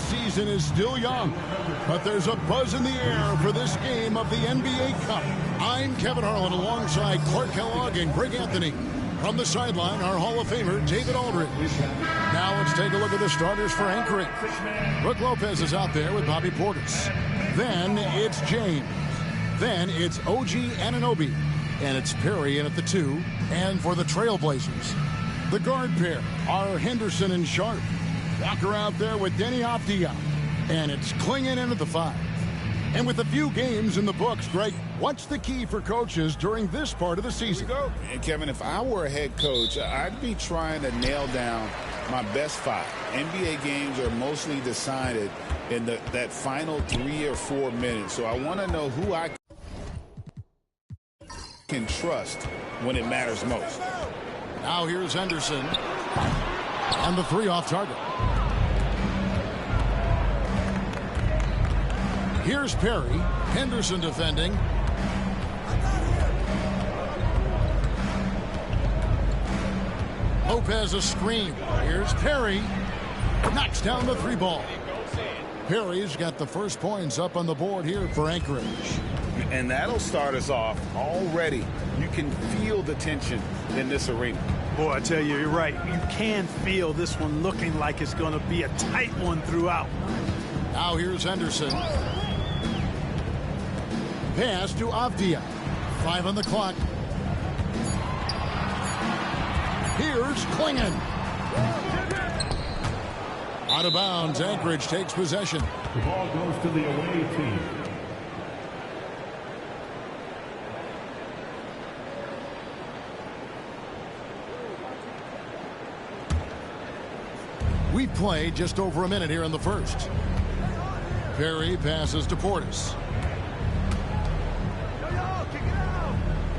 season is still young, but there's a buzz in the air for this game of the NBA Cup. I'm Kevin Harlan alongside Clark Kellogg and Greg Anthony. From the sideline, our Hall of Famer, David Aldridge. Now let's take a look at the starters for Anchorage. Brook Lopez is out there with Bobby Portis. Then it's James. Then it's OG Anunoby. And it's Perry in at the 2. And for the Trailblazers, the guard pair are Henderson and Sharp. Walker out there with Denny Avdia. And it's Klingon in at the 5. And with a few games in the books, Greg, what's the key for coaches during this part of the season? And Kevin, if I were a head coach, I'd be trying to nail down my best 5. NBA games are mostly decided in that final 3 or 4 minutes. So I want to know who I can trust when it matters most. Now here's Henderson. And the 3 off target. Here's Perry. Henderson defending. Lopez a screen. Here's Perry. Knocks down the 3 ball. Perry's got the first points up on the board here for Anchorage. And that'll start us off already. You can feel the tension in this arena. Boy, I tell you, you're right. You can feel this one looking like it's going to be a tight one throughout. Now here's Henderson. Pass to Avdia. 5 on the clock. Here's Klingon. Out of bounds. Anchorage takes possession. The ball goes to the away team. We've played just over a minute here in the first. Perry passes to Portis.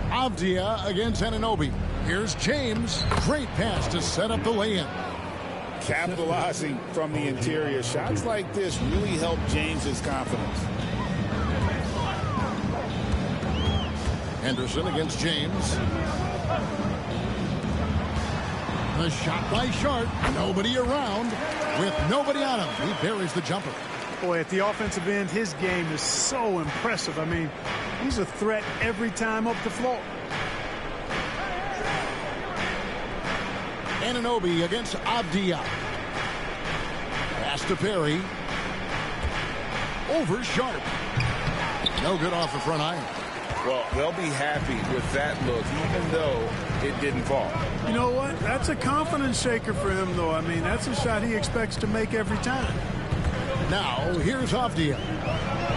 Avdia against Anunoby. Here's James. Great pass to set up the lay-in. Capitalizing from the interior. Shots like this really help James's confidence. Henderson against James. The shot by Sharp. Nobody around. With nobody on him, he buries the jumper. Boy, at the offensive end, his game is so impressive. I mean, he's a threat every time up the floor. Anunoby against Avdia. Pass to Perry. Over Sharp. No good off the front iron. Well, they'll be happy with that look, even though it didn't fall. You know what? That's a confidence shaker for him, though. I mean, that's a shot he expects to make every time. Now, here's Avdia.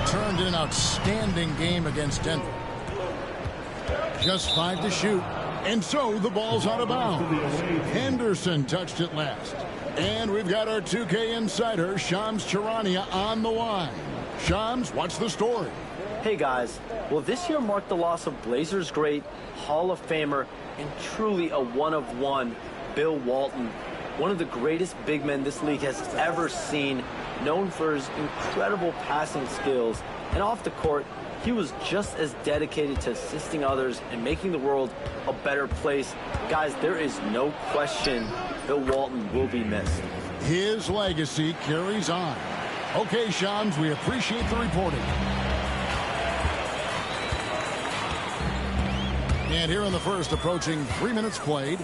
Turned in an outstanding game against Denver. Just 5 to shoot. And so the ball's out of bounds. Henderson touched it last. And we've got our 2K insider, Shams Charania, on the line. Shams, what's the story? Hey guys, well this year marked the loss of Blazers great, Hall of Famer, and truly a one-of-one, Bill Walton. One of the greatest big men this league has ever seen, known for his incredible passing skills. And off the court, he was just as dedicated to assisting others and making the world a better place. Guys, there is no question Bill Walton will be missed. His legacy carries on. Okay, Shams, we appreciate the reporting. And here in the first, approaching 3 minutes played.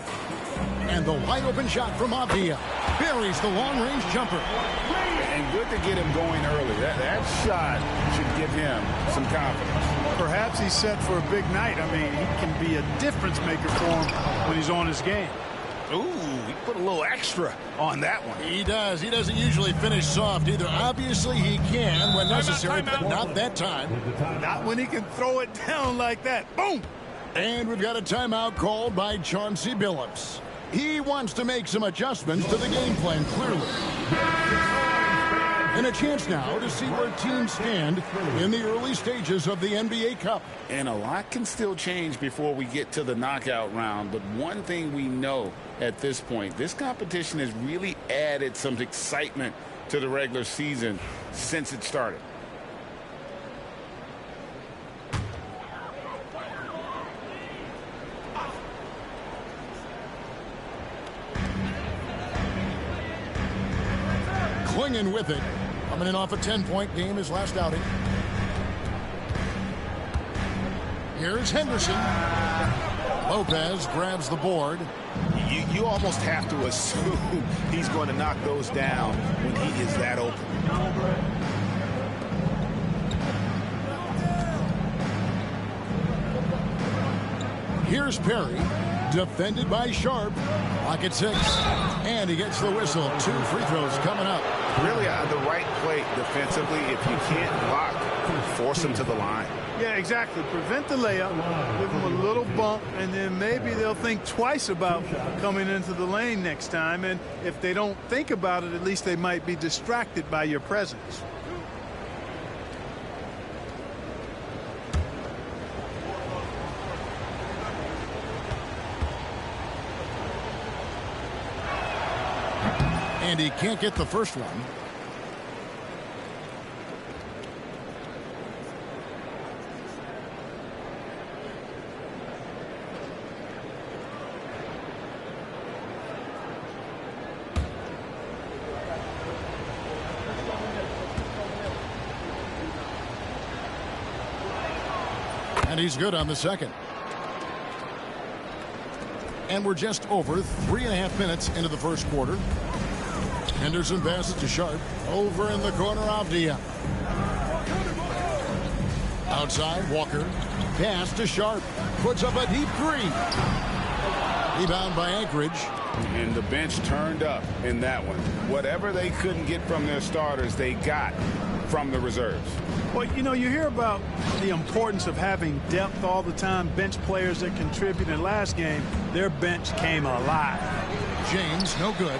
And the wide-open shot from Avdia. Buries the long-range jumper. And good to get him going early. That shot should give him some confidence. Perhaps he's set for a big night. I mean, he can be a difference maker for him when he's on his game. Ooh, he put a little extra on that one. He does. He doesn't usually finish soft either. Obviously, he can when necessary, but not that time. Not when he can throw it down like that. Boom! And we've got a timeout called by Chauncey Billups. He wants to make some adjustments to the game plan, clearly. And a chance now to see where teams stand in the early stages of the NBA Cup. And a lot can still change before we get to the knockout round. But one thing we know at this point, this competition has really added some excitement to the regular season since it started. Klingon with it. Coming in off a 10-point game his last outing. Here's Henderson. Lopez grabs the board. You almost have to assume he's going to knock those down when he is that open. Here's Perry, defended by Sharp. Clock at 6, and he gets the whistle. 2 free throws coming up. Really the right play defensively. If you can't block, force him to the line. Yeah, exactly. Prevent the layup, give them a little bump, and then maybe they'll think twice about coming into the lane next time. And if they don't think about it, at least they might be distracted by your presence. And he can't get the first one. And he's good on the second. And we're just over 3.5 minutes into the first quarter. Henderson passes to Sharp. Over in the corner, Avdia. Outside, Walker. Pass to Sharp. Puts up a deep 3. Rebound by Anchorage. And the bench turned up in that one. Whatever they couldn't get from their starters, they got from the reserves. Well, you know, you hear about the importance of having depth all the time, bench players that contribute. In last game, their bench came alive. James, no good.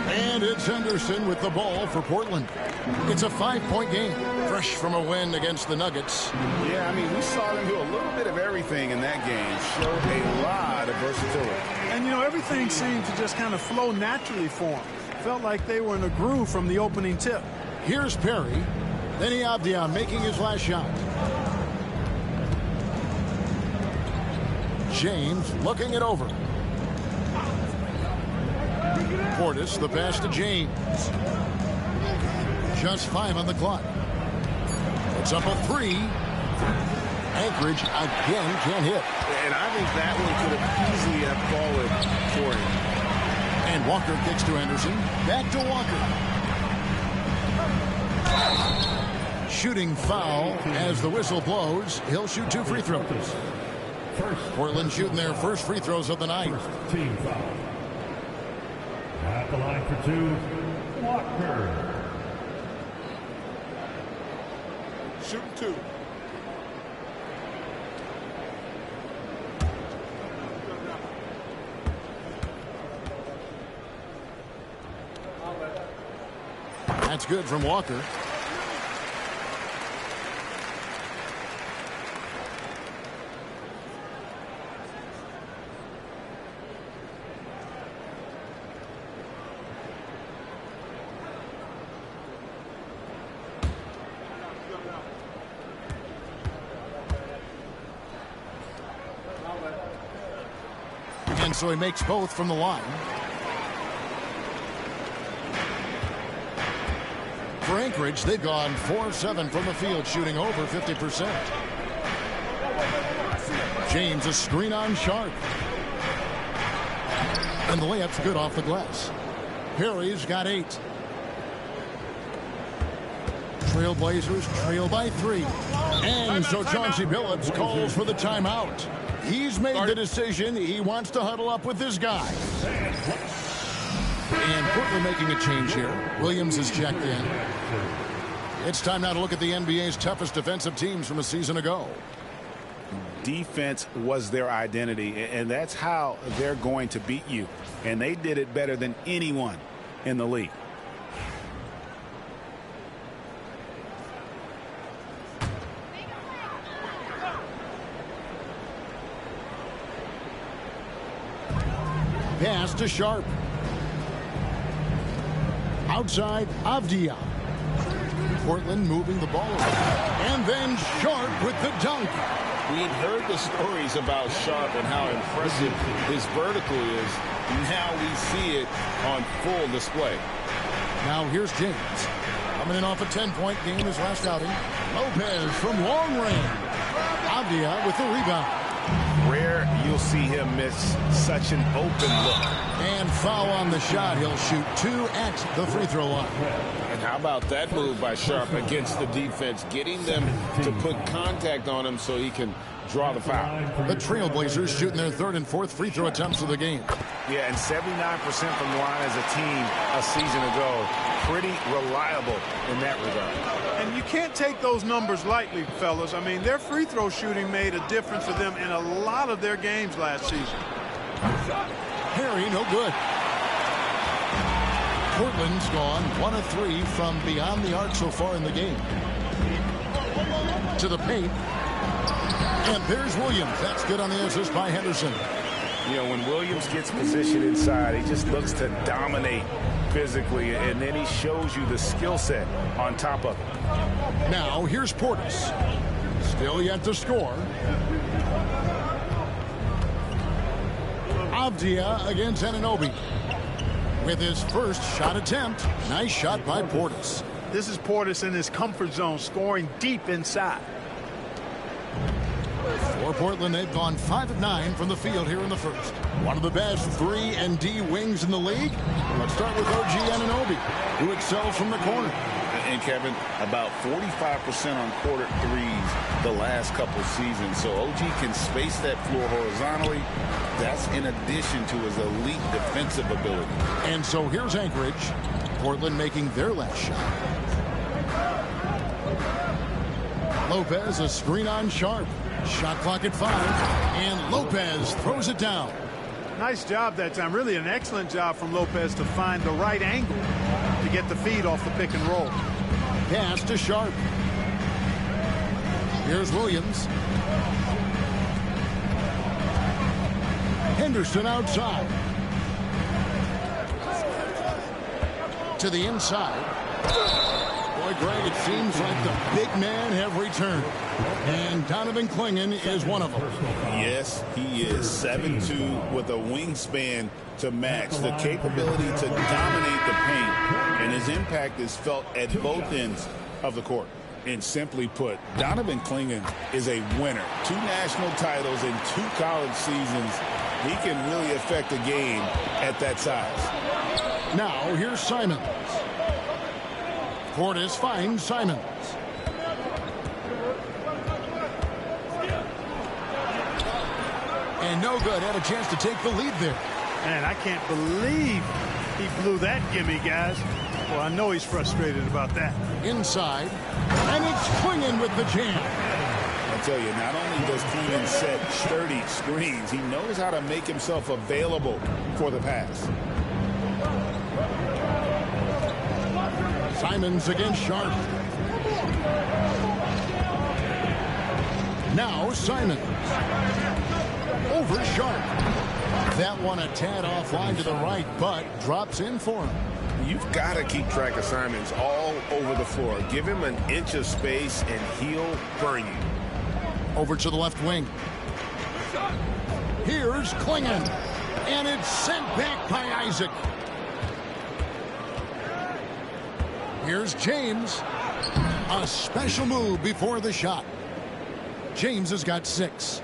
And it's Henderson with the ball for Portland. It's a 5-point game, fresh from a win against the Nuggets. Yeah, I mean, we saw them do a little bit of everything in that game. Showed a lot of versatility. And, you know, everything seemed to just kind of flow naturally for them. Felt like they were in a groove from the opening tip. Here's Perry. Then Avdia making his last shot. James looking it over. Portis, the pass to James. Just 5 on the clock. It's up a 3. Anchorage again can't hit. And I think that one could have easily have fallen for him. And Walker kicks to Henderson. Back to Walker. Shooting foul as the whistle blows. He'll shoot 2 free throws. Portland shooting their first free throws of the night. Team foul. At the line for 2, Walker. Shooting 2. That's good from Walker. And so he makes both from the line. For Anchorage, they've gone 4-7 from the field, shooting over 50%. James, a screen on Sharp. And the layup's good off the glass. Perry's got 8. Trailblazers trail by 3. And so Chauncey Billups calls for the timeout. He's made the decision. He wants to huddle up with this guy. And Portland making a change here. Williams is checked in. It's time now to look at the NBA's toughest defensive teams from a season ago. Defense was their identity, and that's how they're going to beat you. And they did it better than anyone in the league. Pass to Sharp. Outside, Avdia. Portland moving the ball around. And then Sharp with the dunk. We'd heard the stories about Sharp and how impressive his vertical is. Now we see it on full display. Now here's James. Coming in off a 10-point game his last outing. Lopez from long range. Avdia with the rebound. Rare you'll see him miss such an open look. And foul on the shot. He'll shoot 2 at the free throw line. And how about that move by Sharp against the defense, getting them to put contact on him so he can draw the foul. The Trailblazers shooting their 3rd and 4th free throw attempts of the game. Yeah, and 79% from the line as a team a season ago. Pretty reliable in that regard. And you can't take those numbers lightly, fellas. I mean, their free throw shooting made a difference for them in a lot of their games last season. Harry, no good. Portland's gone 1 of 3 from beyond the arc so far in the game. To the paint. And there's Williams. That's good on the assist by Henderson. You know, when Williams gets positioned inside, he just looks to dominate physically, and then he shows you the skill set on top of it. Now here's Portis. Still yet to score. Avdia against Anunoby. With his first shot attempt. Nice shot by Portis. This is Portis in his comfort zone, scoring deep inside. For Portland, they've gone 5 of 9 from the field here in the first. One of the best 3-and-D wings in the league. Let's start with OG Anunoby, who excels from the corner. And Kevin, about 45% on quarter threes the last couple seasons. So OG can space that floor horizontally. That's in addition to his elite defensive ability. And so here's Anchorage. Portland making their last shot. Lopez, a screen on Sharp. Shot clock at 5. And Lopez throws it down. Nice job that time. Really an excellent job from Lopez to find the right angle to get the feed off the pick and roll. Pass to Sharp. Here's Williams. Henderson outside. To the inside. Boy, Greg, it seems like the big man have returned. And Donovan Clingan is one of them. Yes, he is 7'2" with a wingspan to match. The capability to dominate the paint. And his impact is felt at both ends of the court. And simply put, Donovan Clingan is a winner. 2 national titles in 2 college seasons. He can really affect a game at that size. Now, here's Simons. Portis finds Simons. And no good. Had a chance to take the lead there. Man, I can't believe he blew that gimme, guys. Well, I know he's frustrated about that. Inside. And it's Clingan with the jam. I tell you, not only does Clingan set sturdy screens, he knows how to make himself available for the pass. Simons against Sharp. Now Simons. Over Sharp. That one a tad offline to the right, but drops in for him. You've got to keep track of Simons all over the floor. Give him an inch of space and he'll burn you. Over to the left wing. Here's Clingan. And it's sent back by Isaac. Here's James. A special move before the shot. James has got 6.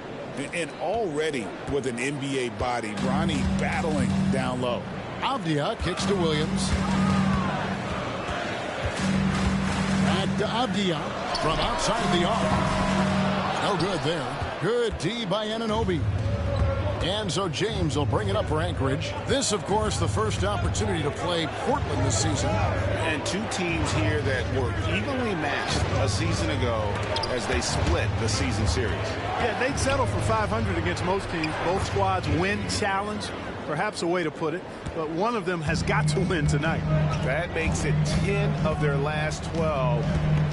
And already with an NBA body, Bronny battling down low. Avdia kicks to Williams. Back to Avdia from outside the arc. No good there. Good D by Anunoby. And so James will bring it up for Anchorage. This, of course, the first opportunity to play Portland this season. And 2 teams here that were evenly matched a season ago as they split the season series. Yeah, they'd settle for 500 against most teams. Both squads win challenge, perhaps a way to put it. But one of them has got to win tonight. That makes it 10 of their last 12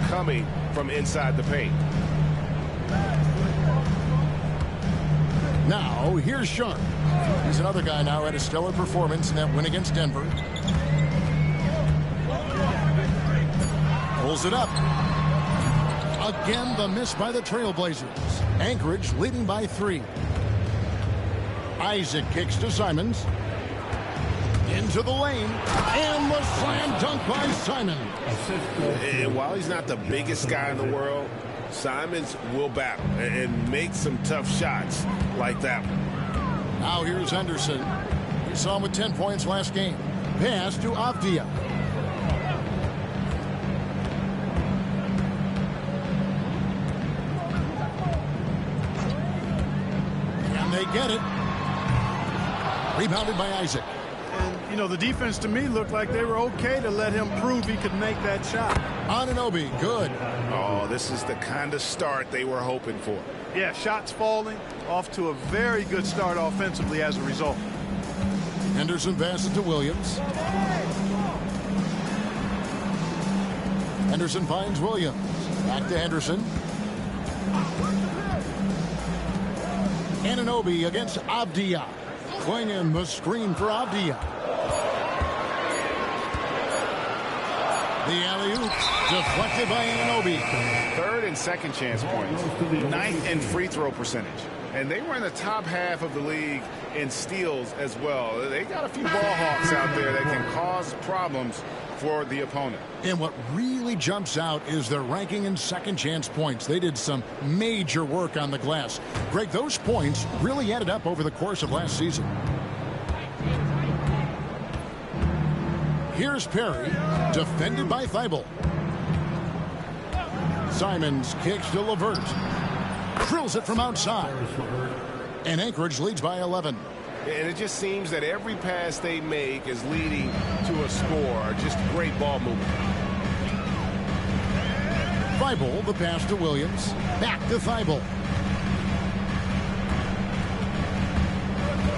coming from inside the paint. Now, here's Sharp. He's another guy now had a stellar performance in that win against Denver. Pulls it up. Again, the miss by the Trailblazers. Anchorage leading by 3. Isaac kicks to Simons. Into the lane. And the slam dunk by Simon. And while he's not the biggest guy in the world, Simons will battle and make some tough shots like that one. Now here's Henderson. We saw him with 10 points last game. Pass to Avdia. And they get it. Rebounded by Isaac. And, you know, the defense to me looked like they were okay to let him prove he could make that shot. Anunoby, good. Oh, this is the kind of start they were hoping for. Yeah, shots falling, off to a very good start offensively as a result. Henderson passes to Williams. Henderson finds Williams. Back to Henderson. Anunoby against Avdia. Swinging the screen for Avdia. The alley-oop deflected by Anunoby. Third and second chance points. Ninth in free throw percentage. And they were in the top half of the league in steals as well. They got a few ball hawks out there that can cause problems for the opponent. And what really jumps out is their ranking in second chance points. They did some major work on the glass. Greg, those points really added up over the course of last season. Here's Perry, defended by Thibault. Simons kicks to LeVert. Drills it from outside. And Anchorage leads by 11. And it just seems that every pass they make is leading to a score. Just great ball movement. Thibault, the pass to Williams. Back to Thibault.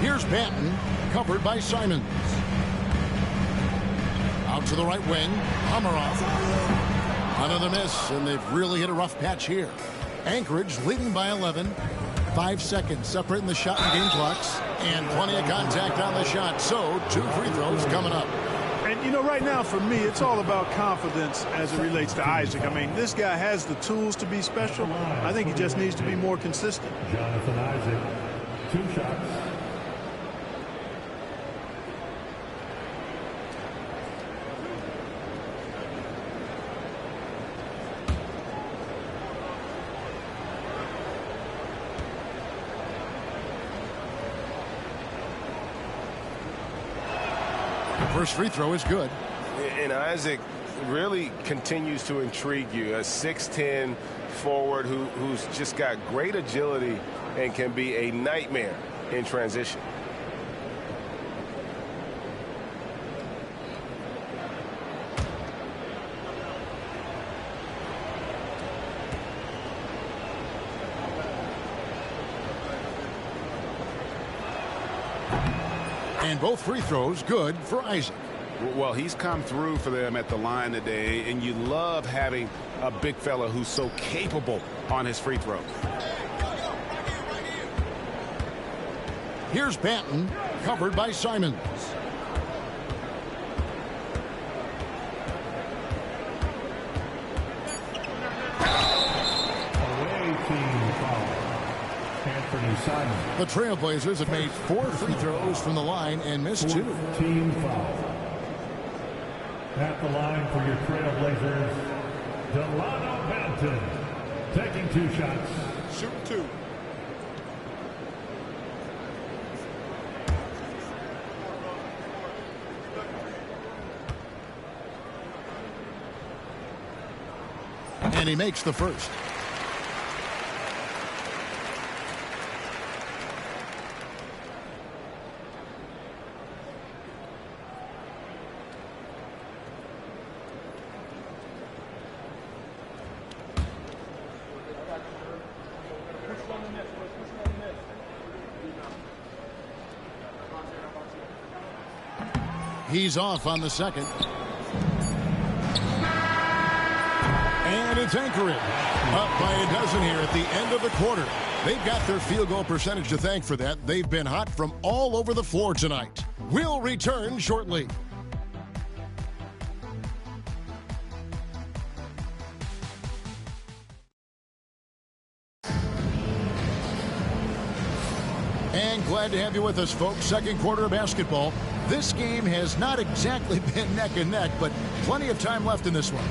Here's Banton, covered by Simons. Out to the right wing. Hamarov. Another miss, and they've really hit a rough patch here. Anchorage leading by 11. 5 seconds separating the shot and game clocks. And plenty of contact on the shot. So, 2 free throws coming up. And, you know, right now for me, it's all about confidence as it relates to Isaac. I mean, this guy has the tools to be special. I think he just needs to be more consistent. Jonathan Isaac, 2 shots. First free throw is good. And Isaac really continues to intrigue you. A 6'10 forward who's just got great agility and can be a nightmare in transition. And both free throws good for Isaac. Well, he's come through for them at the line today, and you love having a big fella who's so capable on his free throws. Here's Banton, covered by Simons. Away team foul. Anthony Simons. The Trailblazers have made 4 free throws from the line and missed 2. Team foul. At the line for your Trailblazers, Delano Banton, taking 2 shots. Shoot 2. And he makes the first. He's off on the second. And it's Anchorage. Up by a dozen here at the end of the quarter. They've got their field goal percentage to thank for that. They've been hot from all over the floor tonight. We'll return shortly. And glad to have you with us, folks. Second quarter of basketball. This game has not exactly been neck and neck, but plenty of time left in this one.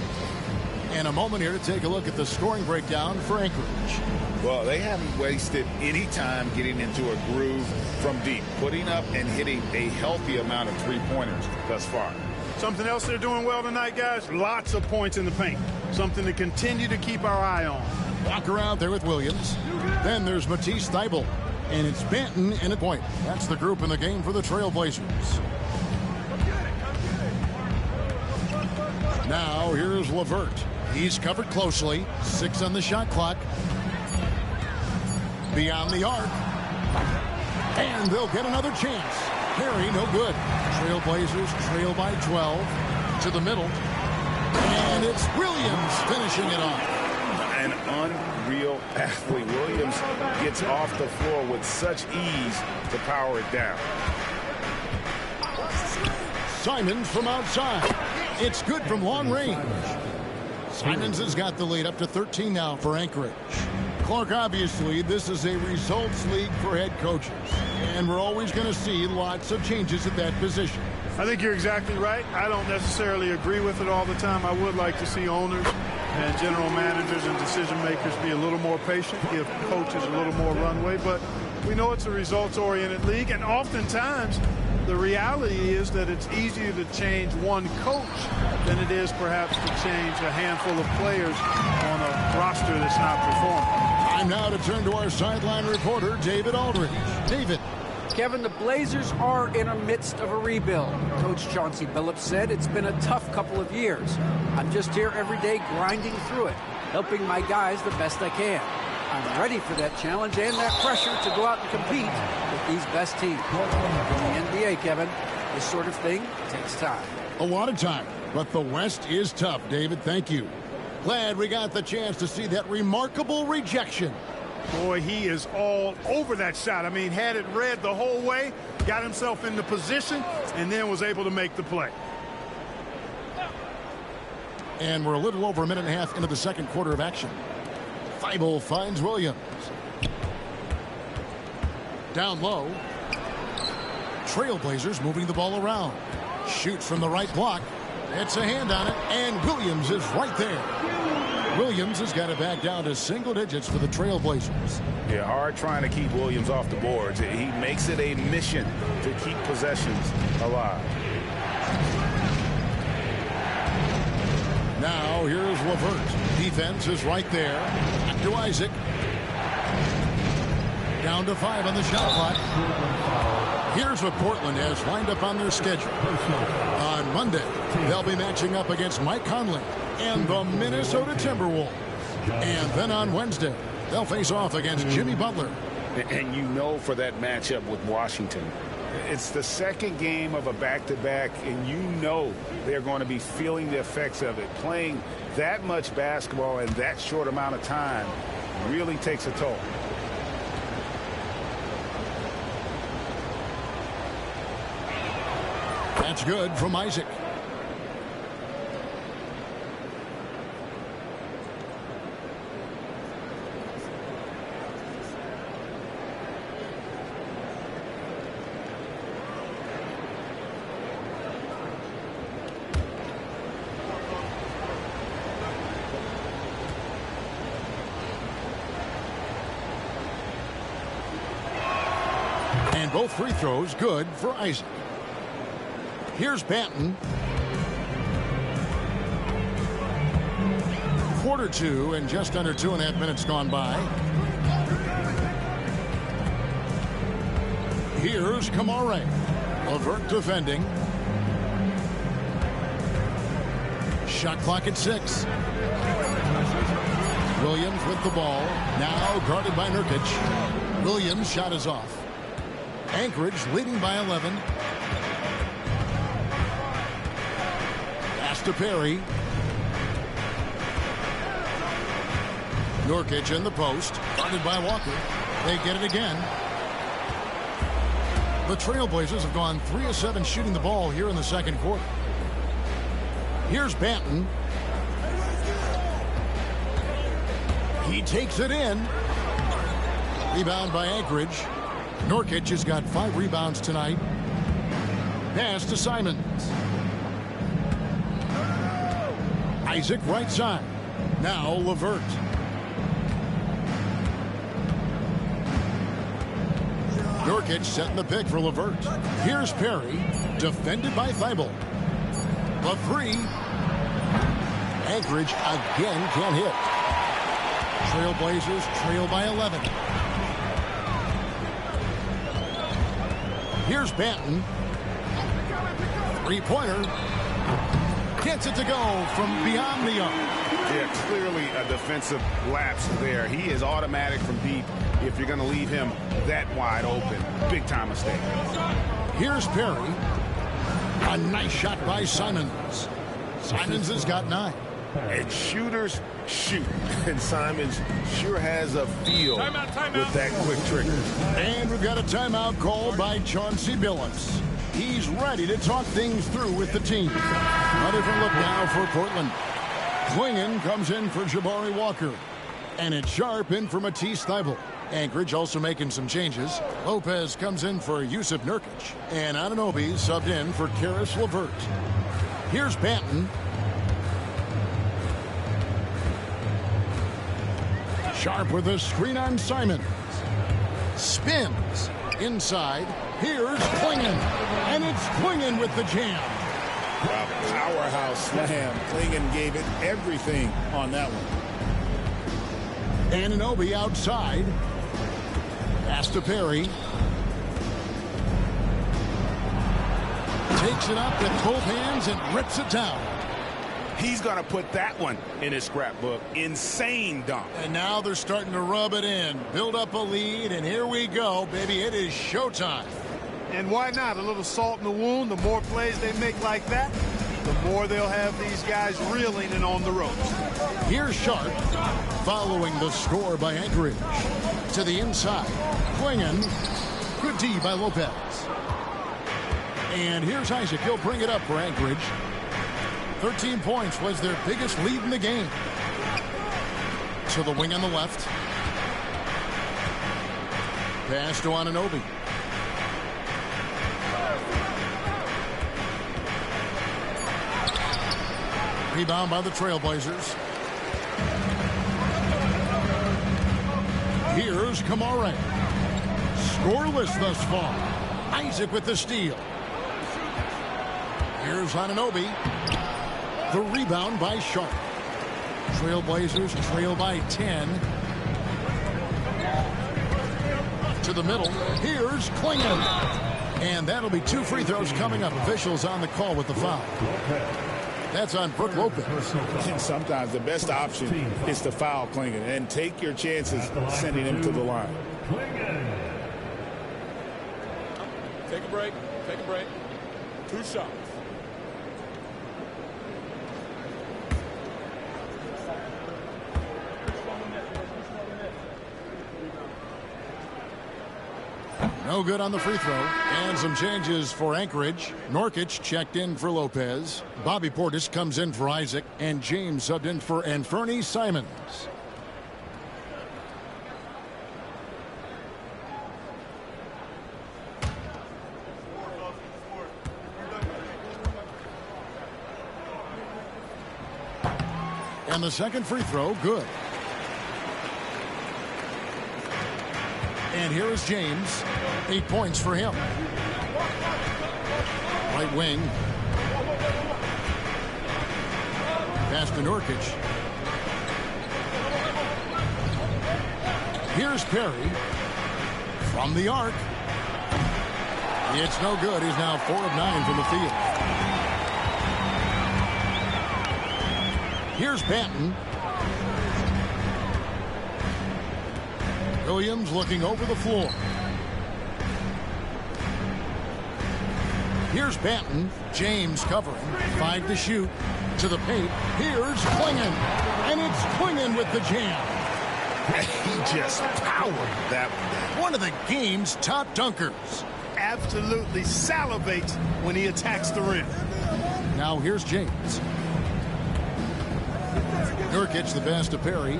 And a moment here to take a look at the scoring breakdown for Anchorage. Well, they haven't wasted any time getting into a groove from deep, putting up and hitting a healthy amount of three-pointers thus far. Something else they're doing well tonight, guys, lots of points in the paint. Something to continue to keep our eye on. Walker out there with Williams. Then there's Matisse Thybulle. And it's Banton in a point. That's the group in the game for the Trailblazers. Now here's LeVert. He's covered closely. 6 on the shot clock. Beyond the arc. And they'll get another chance. Carey, no good. Trailblazers trail by 12. To the middle. And it's Williams finishing it off. An unreal athlete. Williams gets off the floor with such ease to power it down. Simons from outside. It's good from long range. Simons has got the lead up to 13 now for Anchorage. Clark, obviously, this is a results league for head coaches. And we're always going to see lots of changes at that position. I think you're exactly right. I don't necessarily agree with it all the time. I would like to see owners and general managers and decision makers be a little more patient, give coaches a little more runway. But we know it's a results-oriented league, and oftentimes the reality is that it's easier to change one coach than it is perhaps to change a handful of players on a roster that's not performing. Time now to turn to our sideline reporter, David Aldridge. David. Kevin, the Blazers are in the midst of a rebuild. Coach Chauncey Billups said it's been a tough couple of years. I'm just here every day grinding through it, helping my guys the best I can. I'm ready for that challenge and that pressure to go out and compete with these best teams. In the NBA, Kevin, this sort of thing takes time. A lot of time, but the West is tough, David. Thank you. Glad we got the chance to see that remarkable rejection. Boy, he is all over that shot. I mean, had it read the whole way, got himself into position, and then was able to make the play. And we're a little over a minute and a half into the second quarter of action. Thybulle finds Williams. Down low. Trailblazers moving the ball around. Shoots from the right block. It's a hand on it, and Williams is right there. Williams has got it back down to single digits for the Trailblazers. Yeah, hard trying to keep Williams off the boards. He makes it a mission to keep possessions alive. Now here's LeVert. Defense is right there. Back to Isaac. Down to 5 on the shot clock. Here's what Portland has lined up on their schedule. On Monday, they'll be matching up against Mike Conley and the Minnesota Timberwolves. And then on Wednesday, they'll face off against Jimmy Butler. And you know, for that matchup with Washington, it's the second game of a back-to-back, and you know they're going to be feeling the effects of it. Playing that much basketball in that short amount of time really takes a toll. That's good from Isaac. And both free throws good for Isaac. Here's Banton. Quarter 2 and just under 2.5 minutes gone by. Here's Kamare. LeVert defending. Shot clock at 6. Williams with the ball. Now guarded by Nurkic. Williams' shot is off. Anchorage leading by 11. Pass to Perry. Nurkic in the post. Guarded by Walker. They get it again. The Trailblazers have gone 3 of 7 shooting the ball here in the second quarter. Here's Banton. He takes it in. Rebound by Anchorage. Nurkic has got 5 rebounds tonight. Pass to Simons. Isaac right side. Now Levert. Nurkic setting the pick for Levert. Here's Perry. Defended by Thibault. The three. Anchorage again can't hit. Trailblazers trail by 11. Here's Banton. Three-pointer. Gets it to go from beyond the arc. Yeah, clearly a defensive lapse there. He is automatic from deep if you're going to leave him that wide open. Big time mistake. Here's Perry. A nice shot by Simons. Simons has got 9. And shooters shoot. And Simons sure has a feel with that quick trigger. And we've got a timeout called by Chauncey Billups. He's ready to talk things through with the team. A different look now for Portland. Klingon comes in for Jabari Walker. And it's Sharp in for Matisse Thybulle. Anchorage also making some changes. Lopez comes in for Yusuf Nurkic. And Anunoby subbed in for Karis LeVert. Here's Banton. Sharp with a screen on Simons. Spins. Inside. Here's Klingon. And it's Klingon with the jam. A powerhouse slam. Klingon gave it everything on that one. Anunoby outside. Pass to Perry. Takes it up with both hands and rips it down. He's going to put that one in his scrapbook. Insane dunk. And now they're starting to rub it in. Build up a lead, and here we go, baby. It is showtime. And why not? A little salt in the wound. The more plays they make like that, the more they'll have these guys reeling and on the ropes. Here's Sharp following the score by Anchorage. To the inside. Klingon. Good D by Lopez. And here's Isaac. He'll bring it up for Anchorage. 13 points was their biggest lead in the game. To the wing on the left. Pass to Anunoby. Rebound by the Trailblazers. Here's Kamara. Scoreless thus far. Isaac with the steal. Here's Anunoby. The rebound by Sharp. Trailblazers trail by 10. To the middle. Here's Klingon. And that'll be 2 free throws coming up. Officials on the call with the foul. That's on Brook Lopez. And sometimes the best option is to foul Klingon and take your chances sending him to the line. Take a break. Take a break. 2 shots. No good on the free throw. And some changes for Anchorage. Nurkic checked in for Lopez. Bobby Portis comes in for Isaac. And James subbed in for Anthony Simons. And the second free throw, good. And here is James. 8 points for him. Right wing. Pass to Nurkic. Here's Perry. From the arc. It's no good. He's now 4 of 9 from the field. Here's Banton. Williams looking over the floor. Here's Banton. James covering. 5 to shoot. To the paint. Here's Klingon. And it's Klingon with the jam. He just powered that one. One of the game's top dunkers. Absolutely salivates when he attacks the rim. Now here's James. Nurkic the pass to Perry.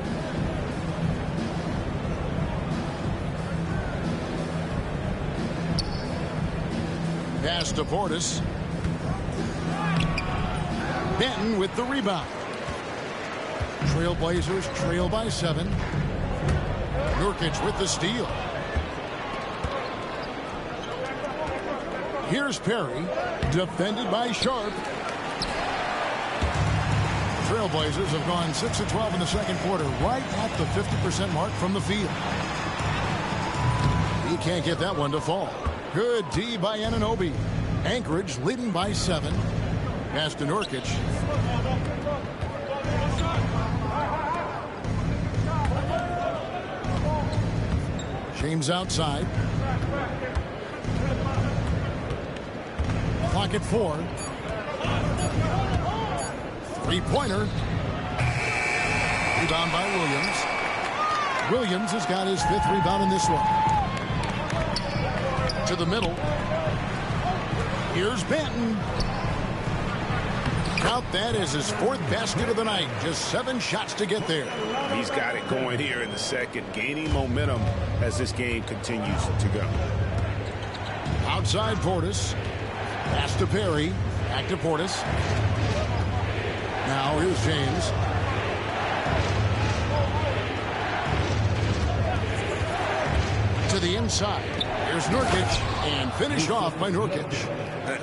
Pass to Portis. Benton with the rebound. Trailblazers trail by 7. Nurkic with the steal. Here's Perry, defended by Sharp. Trailblazers have gone 6 of 12 in the second quarter, right at the 50% mark from the field. He can't get that one to fall. Good D by Anunoby. Anchorage leading by 7. Pass to Nurkic. James outside. Clock at 4. Three-pointer. Rebound by Williams. Williams has got his 5th rebound in this one. To the middle. Here's Benton. Count that as his 4th basket of the night. Just 7 shots to get there. He's got it going here in the second, gaining momentum as this game continues to go. Outside Portis. Pass to Perry. Back to Portis. Now here's James. To the inside. Here's Nurkic. And finished off by Nurkic.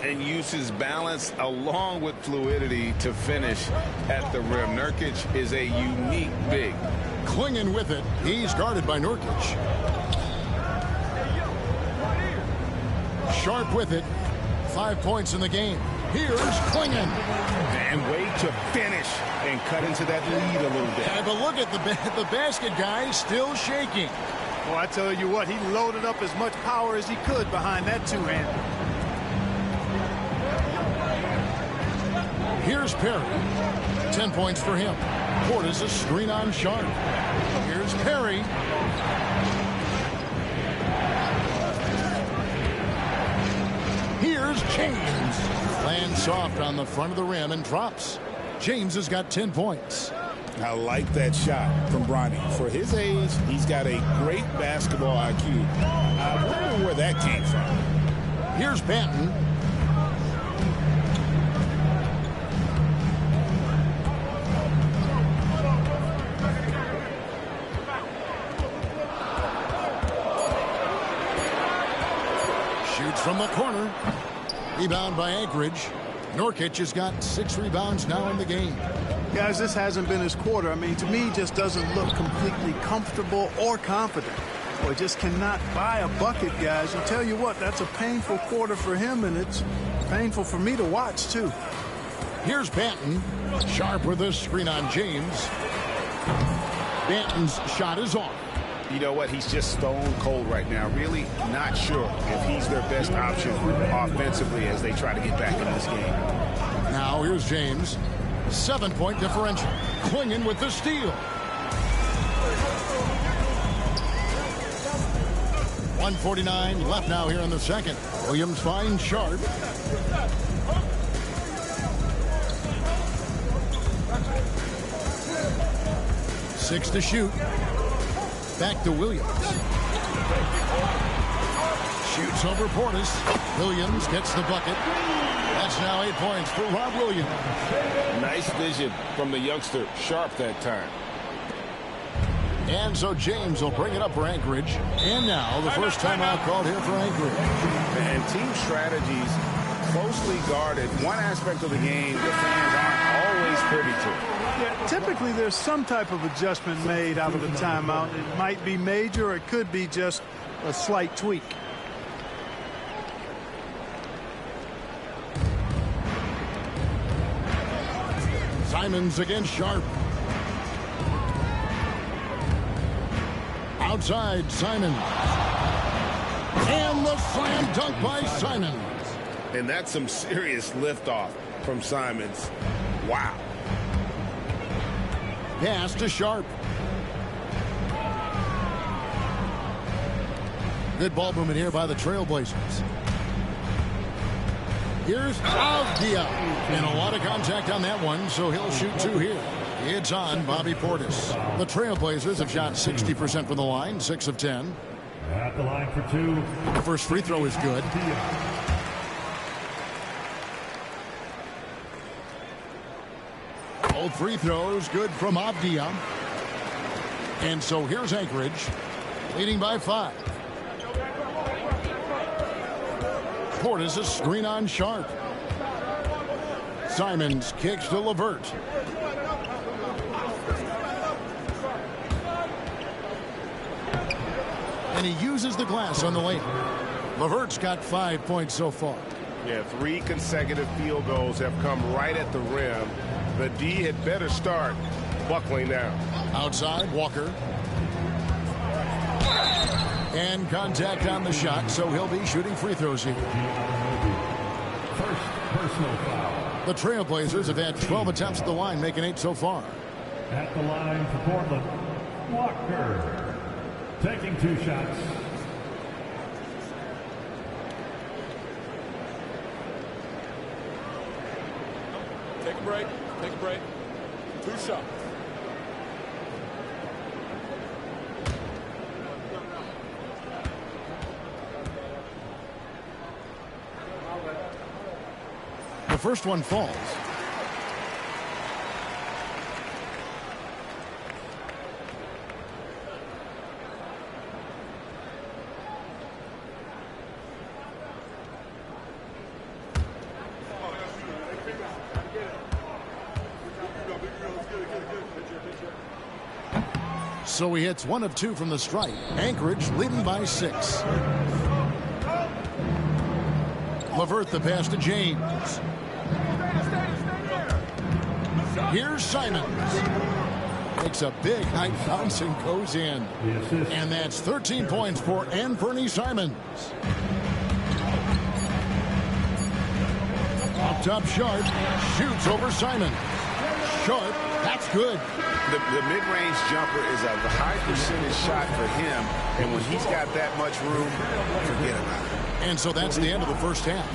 And uses balance along with fluidity to finish at the rim. Nurkic is a unique big. Clinging with it. He's guarded by Nurkic. Sharp with it. 5 points in the game. Here's Clingan. And way to finish and cut into that lead a little bit. Yeah, but look at the basket guy still shaking. Well, I tell you what, he loaded up as much power as he could behind that two-hander. Here's Perry. 10 points for him. Portis a screen on Sharp. Here's Perry. Here's James. Lands soft on the front of the rim and drops. James has got 10 points. I like that shot from Bronny. For his age, he's got a great basketball IQ. I wonder where that came from. Here's Benton. Shoots from the corner. Rebound by Anchorage. Nurkic has got 6 rebounds now in the game. Guys, this hasn't been his quarter. I mean, to me, he just doesn't look completely comfortable or confident. Or just cannot buy a bucket, guys. And tell you what, that's a painful quarter for him, and it's painful for me to watch, too. Here's Benton. Sharp with a screen on James. Benton's shot is off. You know what? He's just stone cold right now. Really not sure if he's their best option offensively as they try to get back in this game. Now here's James. 7-point differential. Clinging with the steal. 1:49 left now here in the second. Williams finds Sharp. Six to shoot. Back to Williams. Shoots over Portis. Williams gets the bucket. That's now 8 points for Rob Williams. Nice vision from the youngster Sharp that time. And so James will bring it up for Anchorage. And now the first timeout called here for Anchorage. And team strategies closely guarded. One aspect of the game the fans aren't always privy to. Yeah, typically there's some type of adjustment made out of a timeout. It might be major, or it could be just a slight tweak. Simons against Sharp. Outside, Simons. And the slam dunk by Simons. And that's some serious liftoff from Simons. Wow. Pass to Sharp. Good ball movement here by the Trailblazers. Here's Avdia. And a lot of contact on that one, so he'll shoot 2 here. It's on Bobby Portis. The Trailblazers have shot 60% from the line, 6 of 10. At the line for 2. The first free throw is good. Both free throws good from Avdia. And so here's Anchorage, leading by 5. Portis a screen on Sharp. Simons kicks to Levert. And he uses the glass on the lane. Levert's got 5 points so far. Yeah, 3 consecutive field goals have come right at the rim. The D had better start buckling down. Outside, Walker. And contact on the shot, so he'll be shooting free throws here. First personal foul. The Trailblazers have had 12 attempts at the line, making 8 so far. At the line for Portland, Walker. Taking 2 shots. Take a break. Take a break. 2 shots. The first one falls. So he hits 1 of 2 from the stripe. Anchorage leading by 6. Levert the pass to James. Here's Simons. Makes a big high bounce and goes in. And that's 13 points for Anthony Simons. Up top, Sharp shoots over Simons. Sharp, that's good. The mid-range jumper is a high percentage shot for him, and when he's got that much room, forget about it. And so that's the end of the first half.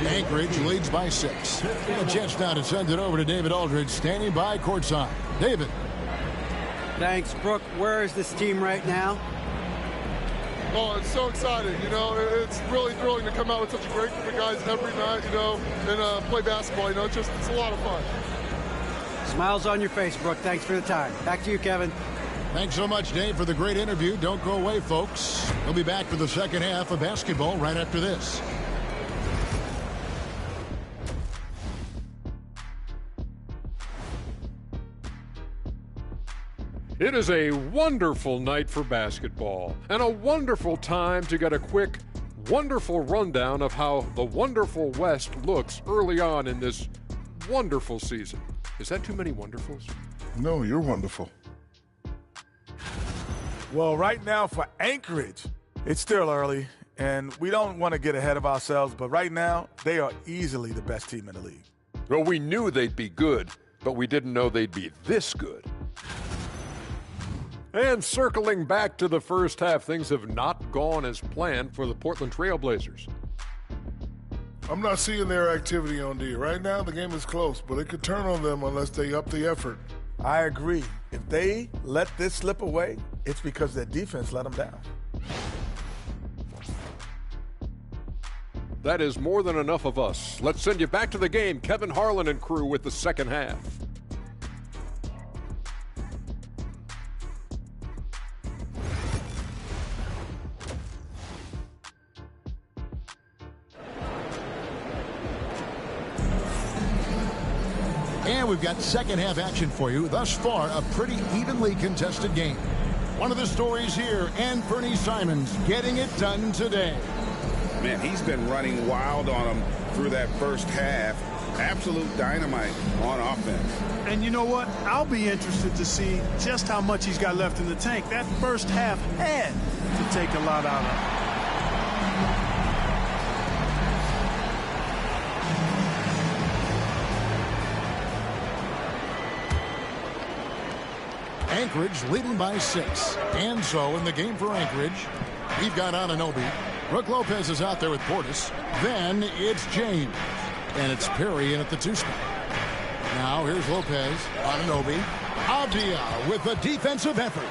Anchorage leads by 6. A chance now to send it over to David Aldridge, standing by courtside. David. Thanks, Brooke. Where is this team right now? Oh, it's so exciting. You know, it's really thrilling to come out with such a great group of guys every night, you know, and play basketball. You know, it's a lot of fun. Smiles on your face, Brooke. Thanks for the time. Back to you, Kevin. Thanks so much, Dave, for the great interview. Don't go away, folks. We'll be back for the second half of basketball right after this. It is a wonderful night for basketball and a wonderful time to get a quick, wonderful rundown of how the wonderful West looks early on in this wonderful season. Is that too many wonderfuls? No, you're wonderful. Well, right now for Anchorage, it's still early, and we don't want to get ahead of ourselves, but right now, they are easily the best team in the league. Well, we knew they'd be good, but we didn't know they'd be this good. And circling back to the first half, things have not gone as planned for the Portland Trailblazers. I'm not seeing their activity on D. Right now, the game is close, but it could turn on them unless they up the effort. I agree. If they let this slip away, it's because their defense let them down. That is more than enough of us. Let's send you back to the game. Kevin Harlan and crew with the second half. And we've got second half action for you. Thus far, a pretty evenly contested game. One of the stories here, Anthony Simons getting it done today. Man, he's been running wild on them through that first half. Absolute dynamite on offense. And you know what? I'll be interested to see just how much he's got left in the tank. That first half had to take a lot out of him. Anchorage leading by 6. And so in the game for Anchorage, we've got Anunoby. Brook Lopez is out there with Portis. Then it's James. And it's Perry in at the 2 spot. Now here's Lopez. Anunoby. Avdia with a defensive effort.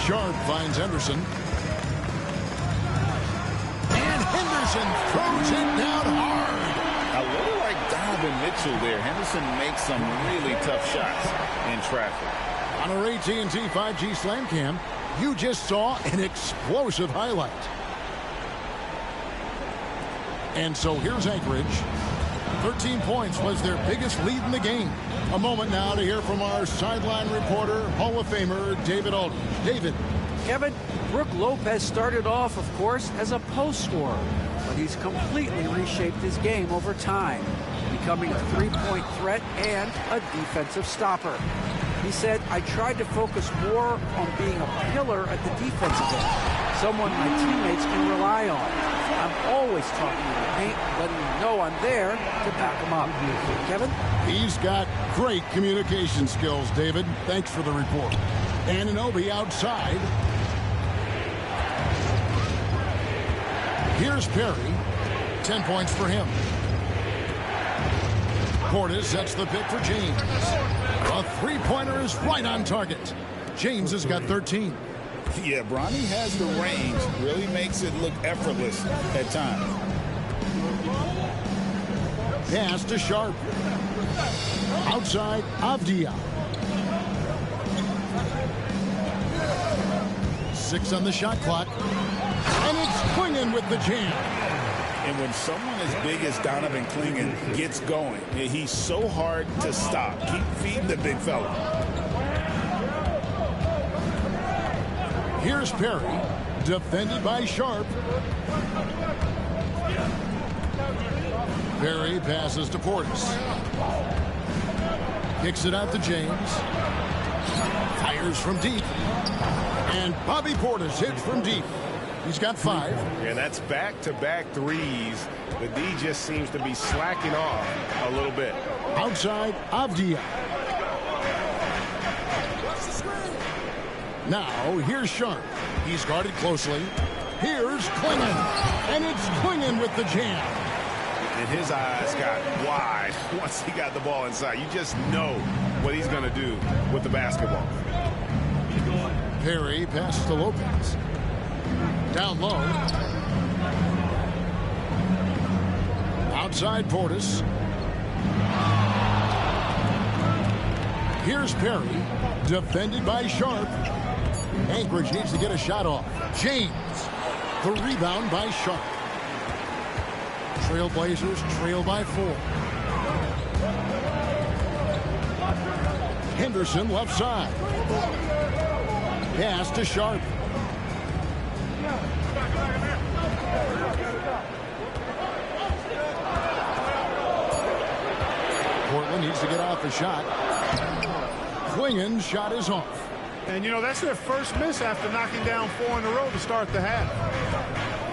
Sharp finds Henderson. And Henderson throws it down hard. A little like Don Donovan Mitchell there. Henderson makes some really tough shots in traffic. On our AT&T 5G Slam Cam, you just saw an explosive highlight. And so here's Anchorage. 13 points was their biggest lead in the game. A moment now to hear from our sideline reporter, Hall of Famer David Aldridge. David. Kevin, Brook Lopez started off, of course, as a post scorer, but he's completely reshaped his game over time, becoming a three-point threat and a defensive stopper. He said, I tried to focus more on being a pillar at the defensive end, someone my teammates can rely on. I'm always talking in the paint, letting them know I'm there to back them up. Kevin? He's got great communication skills, David. Thanks for the report. Anunoby outside. Here's Perry. 10 points for him. Portis sets the pick for James. A three-pointer is right on target. James has got 13. Yeah, Bronny has the range. Really makes it look effortless at times. Pass to Sharp. Outside, Avdia. 6 on the shot clock. And it's Clingan with the jam. And when someone as big as Donovan Clingan gets going, he's so hard to stop. Keep feeding the big fella. Here's Perry, defended by Sharp. Perry passes to Portis. Kicks it out to James. Fires from deep. And Bobby Portis hits from deep. He's got 5. Yeah, that's back-to-back threes. The D just seems to be slacking off a little bit. Outside, Avdia. Now, here's Sharp. He's guarded closely. Here's Clingan. And it's Clingan with the jam. And his eyes got wide once he got the ball inside. You just know what he's going to do with the basketball. Perry passes to Lopez. Down low. Outside Portis. Here's Perry, defended by Sharp. Anchorage needs to get a shot off. James, the rebound by Sharp. Trailblazers trail by 4. Henderson left side. Pass to Sharp. Portland needs to get off the shot. Clingan's shot is off. And, you know, that's their first miss after knocking down 4 in a row to start the half.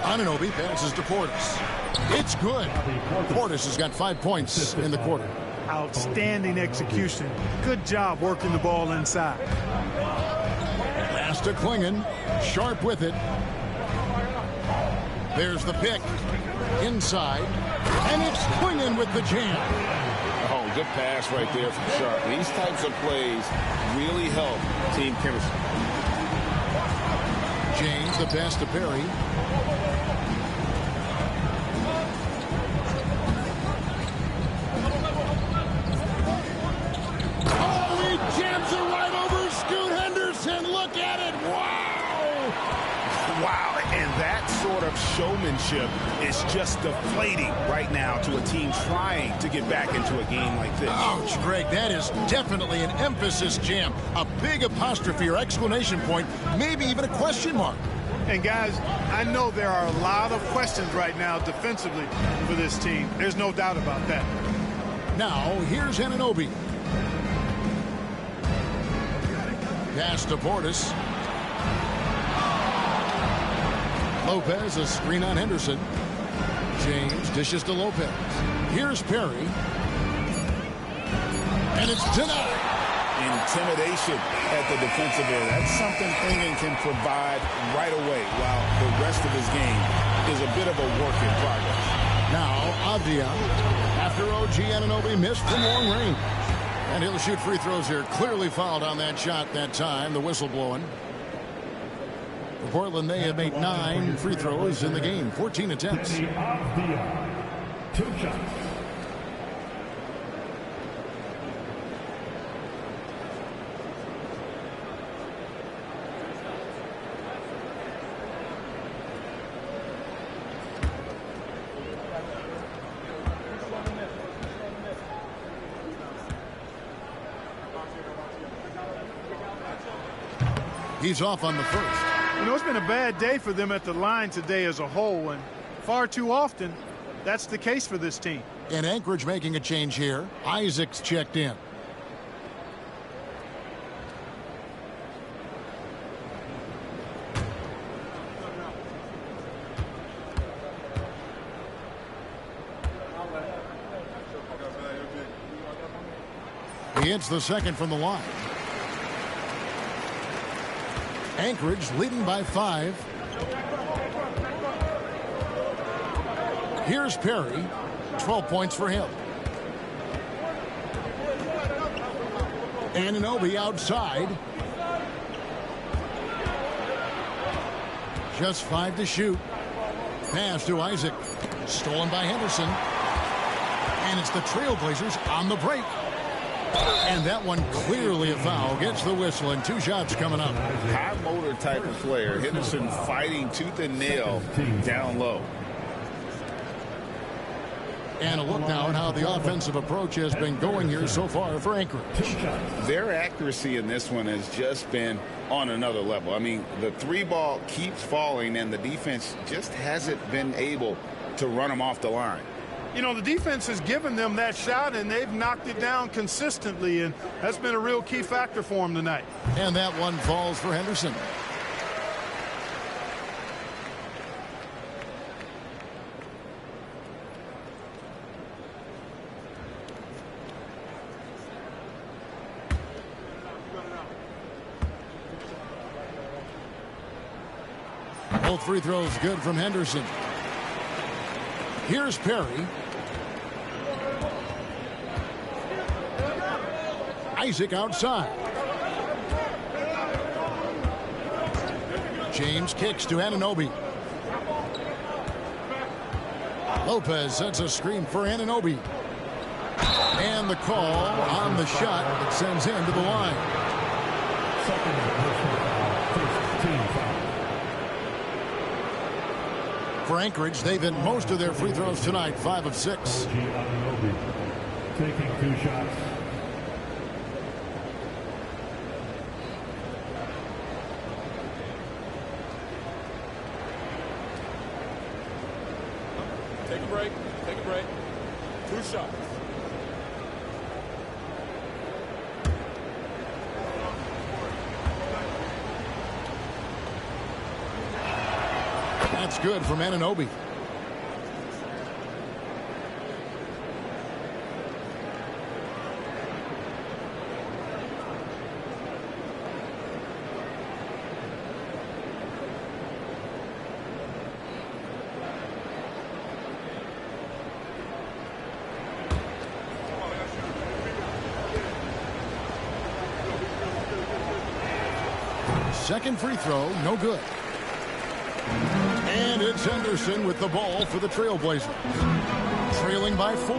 Anunoby passes to Portis. It's good. Portis has got 5 points in the quarter. Outstanding execution. Good job working the ball inside. Pass to Clingan. Sharp with it. There's the pick. Inside. And it's Clingan with the jam. Oh, good pass right there from Sharp. These types of plays really help team chemistry. James, the pass to Perry. Oh, he jams it right over Scoot Henderson. Look at it. Wow. Wow, and that sort of showmanship is just deflating right now to a team trying to get back into a game like this. Ouch, Greg, that is definitely an emphasis jam. A big apostrophe or exclamation point, maybe even a question mark. And guys, I know there are a lot of questions right now defensively for this team. There's no doubt about that. Now, here's Anunoby. Pass to Portis. Lopez, a screen on Henderson. James dishes to Lopez. Here's Perry. And it's denied. Intimidation at the defensive end. That's something Clingan can provide right away, while the rest of his game is a bit of a work in progress. Now, Avdia, after OG Anunoby missed from long range. And he'll shoot free throws here. Clearly fouled on that shot that time. The whistle blowing. For Portland, they have made 9 free throws in the game. 14 attempts. 2 shots. He's off on the first. You know, it's been a bad day for them at the line today as a whole, and far too often that's the case for this team. And Anchorage making a change here. Isaac's checked in. He hits the second from the line. Anchorage leading by 5. Here's Perry. 12 points for him. Anunoby outside. Just 5 to shoot. Pass to Isaac. Stolen by Henderson. And it's the Trailblazers on the break. And that one clearly a foul. Gets the whistle, and 2 shots coming up. High motor type of player. Henderson fighting tooth and nail down low. And a look now at how the offensive approach has been going here so far for Anchorage. Their accuracy in this one has just been on another level. I mean, the 3-ball keeps falling, and the defense just hasn't been able to run them off the line. You know, the defense has given them that shot, and they've knocked it down consistently, and that's been a real key factor for them tonight. And that one falls for Henderson. Both free throws good from Henderson. Here's Perry. Isaac outside. James kicks to Anunoby. Lopez sets a screen for Anunoby. And the call on the shot that sends him to the line. For Anchorage, they've hit most of their free throws tonight, 5 of 6. Taking 2 shots. Take a break. Take a break. 2 shots. That's good from Anunoby. Second free throw, no good. And it's Henderson with the ball for the Trailblazers. Trailing by 4.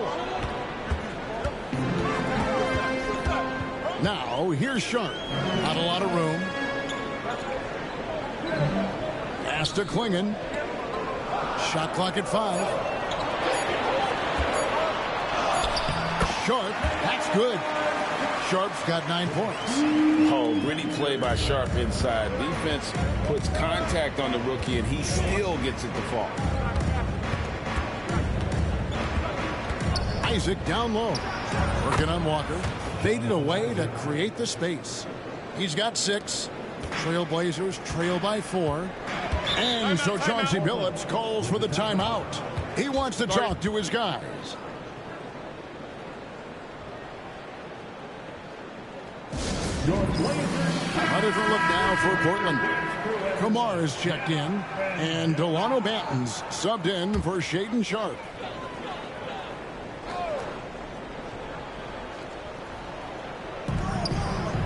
Now, here's Sharp. Not a lot of room. Pass to Klingon. Shot clock at 5. Sharp, that's good. Sharp's got 9 points. Oh, gritty play by Sharp inside. Defense puts contact on the rookie, and he still gets it to fall. Isaac down low. Working on Walker. Faded away to create the space. He's got 6. Trailblazers trail by 4. And so Chauncey Billups calls for the timeout. He wants to talk to his guys. A different look now for Portland. Kamar is checked in, and Delano Banton's subbed in for Shaedon Sharp.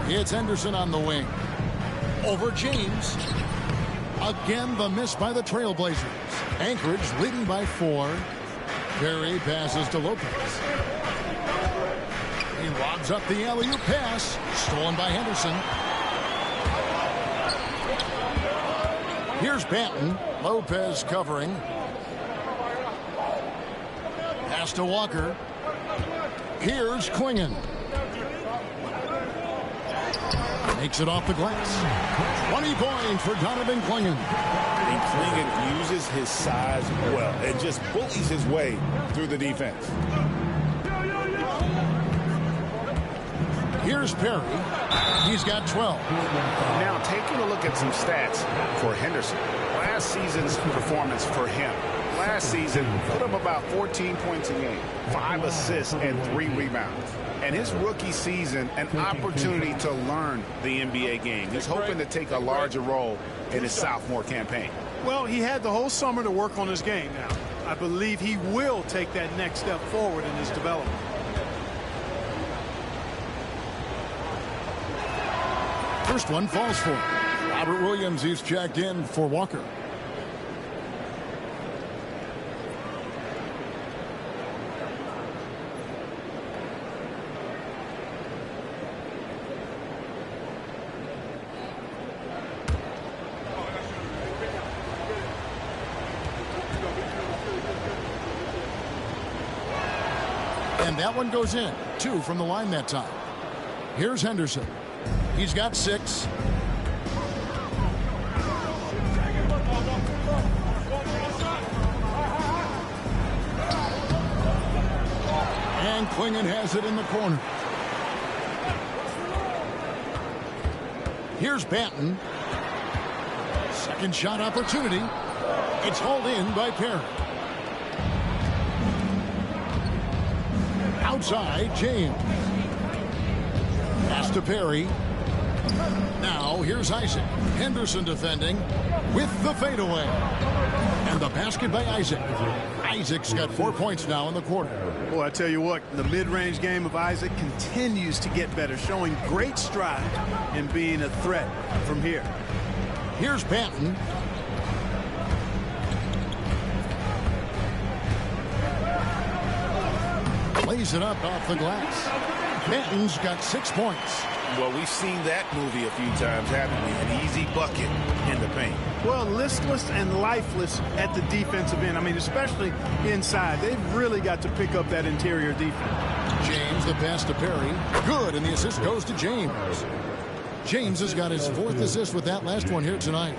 It's Henderson on the wing. Over James. Again, the miss by the Trailblazers. Anchorage leading by 4. Perry passes to Lopez. He lobs up the alley-oop pass. Stolen by Henderson. Here's Banton. Lopez covering. Pass to Walker. Here's Klingon. Takes it off the glass. 20 points for Donovan Clingan. And Clingan uses his size well and just bullies his way through the defense. Here's Perry. He's got 12. Now taking a look at some stats for Henderson. Last season's performance for him. Last season put up about 14 points a game, 5 assists, and 3 rebounds. And his rookie season, an opportunity to learn the NBA game. He's hoping to take a larger role in his sophomore campaign. Well, he had the whole summer to work on his game now. I believe he will take that next step forward in his development. First one falls for Robert Williams. He's checked in for Walker. And that one goes in. 2 from the line that time. Here's Henderson. He's got 6. And Clingan has it in the corner. Here's Banton. Second shot opportunity. It's hauled in by Perry. Outside, James. Pass to Perry. Now, here's Isaac. Henderson defending with the fadeaway. And the basket by Isaac. Isaac's got 4 points now in the quarter. Boy, I tell you what, the mid-range game of Isaac continues to get better, showing great strides in being a threat from here. Here's Banton. Lays it up off the glass. Banton's got 6 points. Well, we've seen that movie a few times, haven't we? An easy bucket in the paint. Well, listless and lifeless at the defensive end. I mean, especially inside. They've really got to pick up that interior defense. James, the pass to Perry. Good, and the assist goes to James. James has got his 4th assist with that last one here tonight.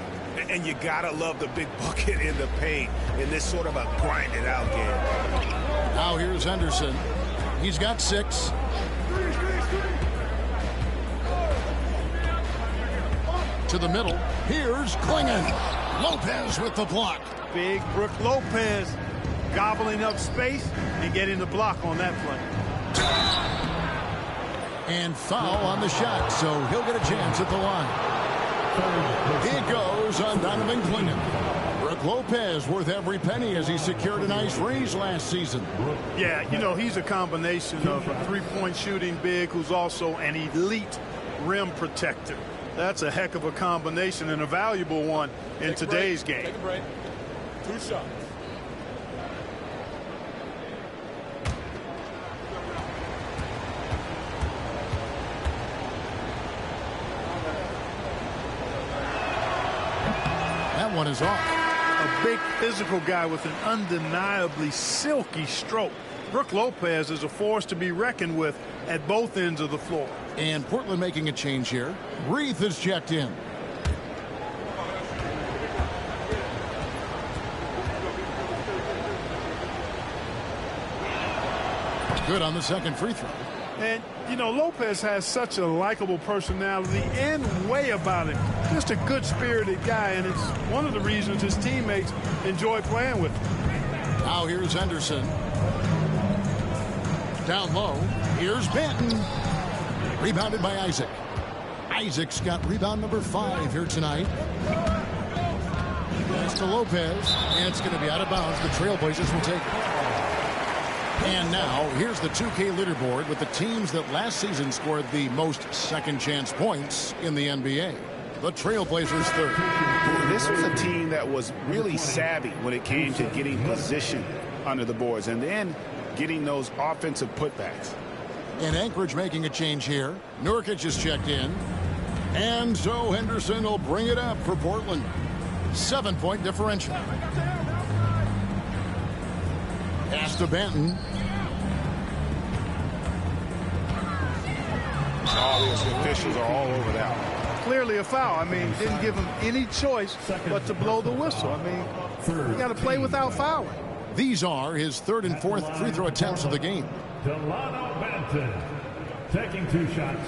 And you gotta love the big bucket in the paint in this sort of a grinded out game. Now here's Henderson. He's got 6. To the middle. Here's Clingan. Lopez with the block. Big Brook Lopez gobbling up space and getting the block on that play. And foul on the shot, so he'll get a chance at the line. It goes on Donovan Clingan. Brook Lopez worth every penny as he secured a nice raise last season. Yeah, you know, he's a combination of a three-point shooting big who's also an elite rim protector. That's a heck of a combination and a valuable one in today's game. Take a break. 2 shots. That one is off. A big physical guy with an undeniably silky stroke. Brook Lopez is a force to be reckoned with at both ends of the floor. And Portland making a change here. Reith is checked in. Good on the second free throw. And, you know, Lopez has such a likable personality and way about him. Just a good-spirited guy, and it's one of the reasons his teammates enjoy playing with him. Now here's Henderson. Down low. Here's Banton. Rebounded by Isaac. Isaac's got rebound number 5 here tonight. Pass to Lopez, and it's going to be out of bounds. The Trailblazers will take it. And now, here's the 2K leaderboard with the teams that last season scored the most second-chance points in the NBA. The Trailblazers third. This was a team that was really savvy when it came to getting position under the boards and then getting those offensive putbacks. And Anchorage making a change here. Nurkic is checked in. And so Henderson will bring it up for Portland. 7-point differential. Pass to Banton. Oh, the officials are all over that. Clearly a foul. I mean, didn't give him any choice but to blow the whistle. I mean, you got to play without fouling. These are his third and fourth free throw attempts of the game. Delano Banton taking 2 shots.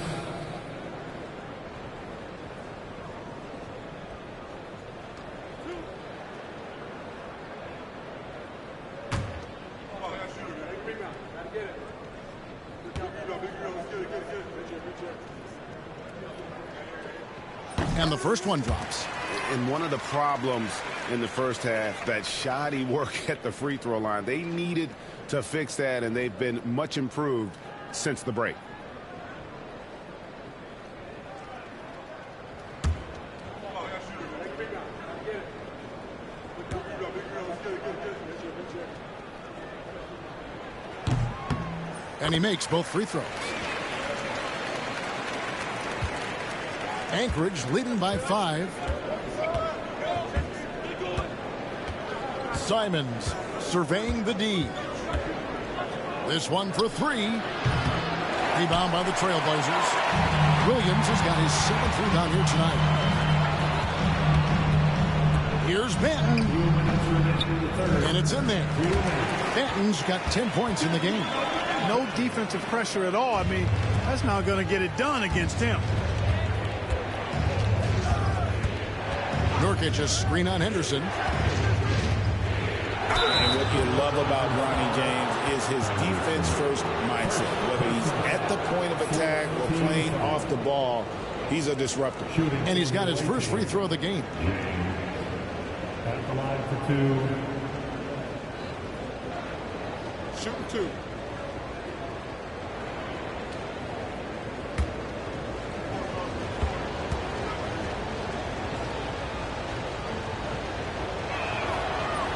And the first one drops. And one of the problems in the first half, that shoddy work at the free throw line. They needed to fix that, and they've been much improved since the break. And he makes both free throws. Anchorage leading by 5. Simons surveying the D. This one for 3. Rebound by the Trailblazers. Williams has got his 7th rebound here tonight. Here's Banton. And it's in there. Banton's got 10 points in the game. No defensive pressure at all. I mean, that's not going to get it done against him. Nurkic a screen on Henderson. And what you love about Bronny James is his defense-first mindset. Whether he's at the point of attack or playing off the ball, he's a disruptor. And he's got his first free throw of the game. At the line for 2. Shooting 2.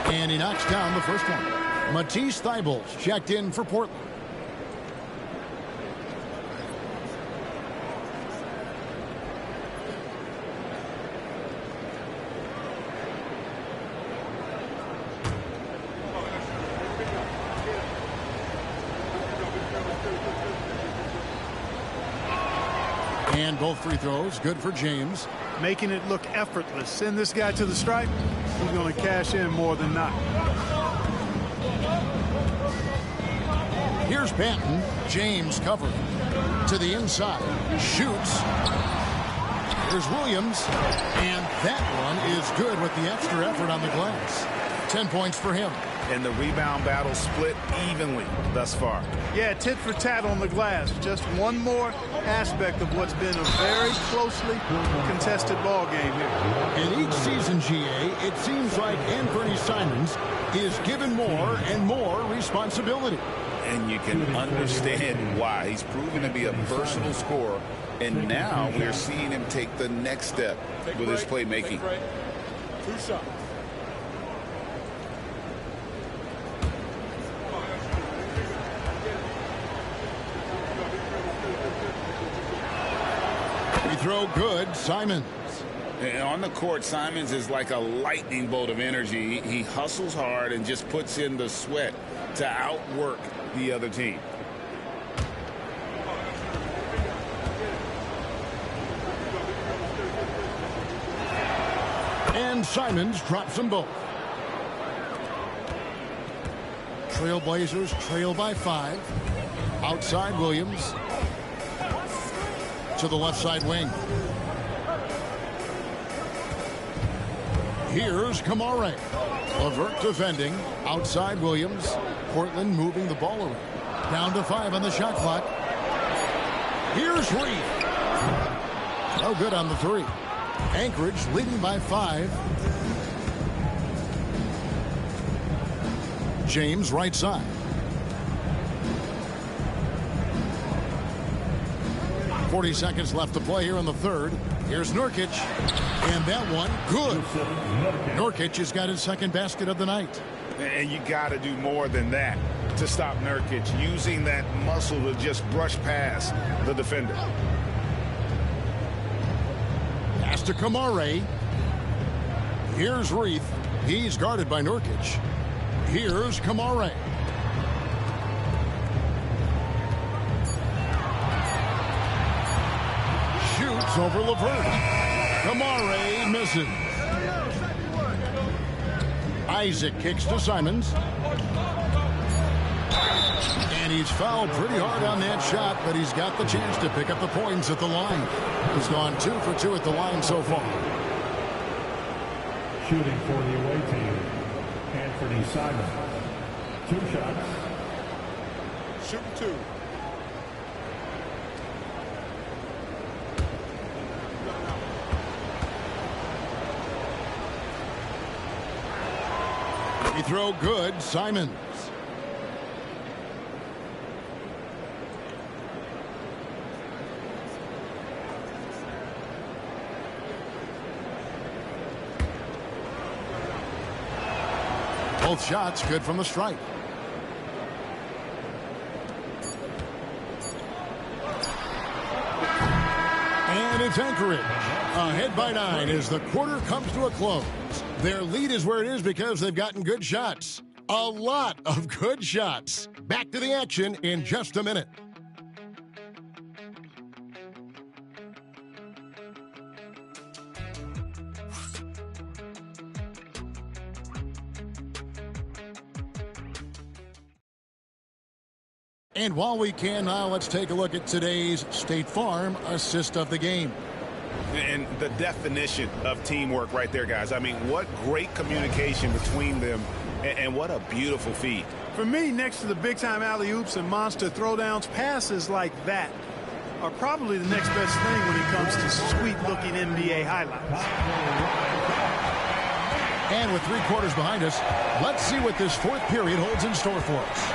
And he knocks down the first one. Matisse Thybulle's checked in for Portland. And both free throws good for James. Making it look effortless. Send this guy to the stripe. He's going to cash in more than not. Here's Banton. James covered. To the inside. Shoots. Here's Williams. And that one is good with the extra effort on the glass. 10 points for him. And the rebound battle split evenly thus far. Yeah, tit for tat on the glass. Just one more aspect of what's been a very closely contested ball game here. And each season, GA, it seems like Anthony Simons is given more and more responsibility. And you can understand why. He's proven to be a versatile scorer, and now we're seeing him take the next step with his playmaking. 2 shots. Throw good, Simons. And on the court, Simons is like a lightning bolt of energy. He hustles hard and just puts in the sweat to outwork the other team. And Simons drops them both. Trailblazers trail by 5. Outside Williams. To the left side wing. Here's Kamare. Levert defending. Outside Williams. Portland moving the ball around. Down to 5 on the shot clock. Here's Reed. No good on the 3. Anchorage leading by 5. James right side. 40 seconds left to play here in the third. Here's Nurkic. And that one, good. Nurkic has got his second basket of the night. And you got to do more than that to stop Nurkic, using that muscle to just brush past the defender. Pass to Kamare. Here's Reith. He's guarded by Nurkic. Here's Kamare. Pass over Levert. Kamare misses. Isaac kicks to Simons. And he's fouled pretty hard on that shot, but he's got the chance to pick up the points at the line. He's gone 2 for 2 at the line so far. Shooting for the away team, Anthony Simons. 2 shots. Shooting 2. He throw good, Simons. Both shots good from the stripe. And it's Anchorage. Ahead by 9 as the quarter comes to a close. Their lead is where it is because they've gotten good shots. A lot of good shots. Back to the action in just a minute. And while we can now, let's take a look at today's State Farm assist of the game. And the definition of teamwork right there, guys. I mean, what great communication between them, and what a beautiful feed. For me, next to the big-time alley-oops and monster throwdowns, passes like that are probably the next best thing when it comes to sweet-looking NBA highlights. And with 3 quarters behind us, let's see what this 4th period holds in store for us.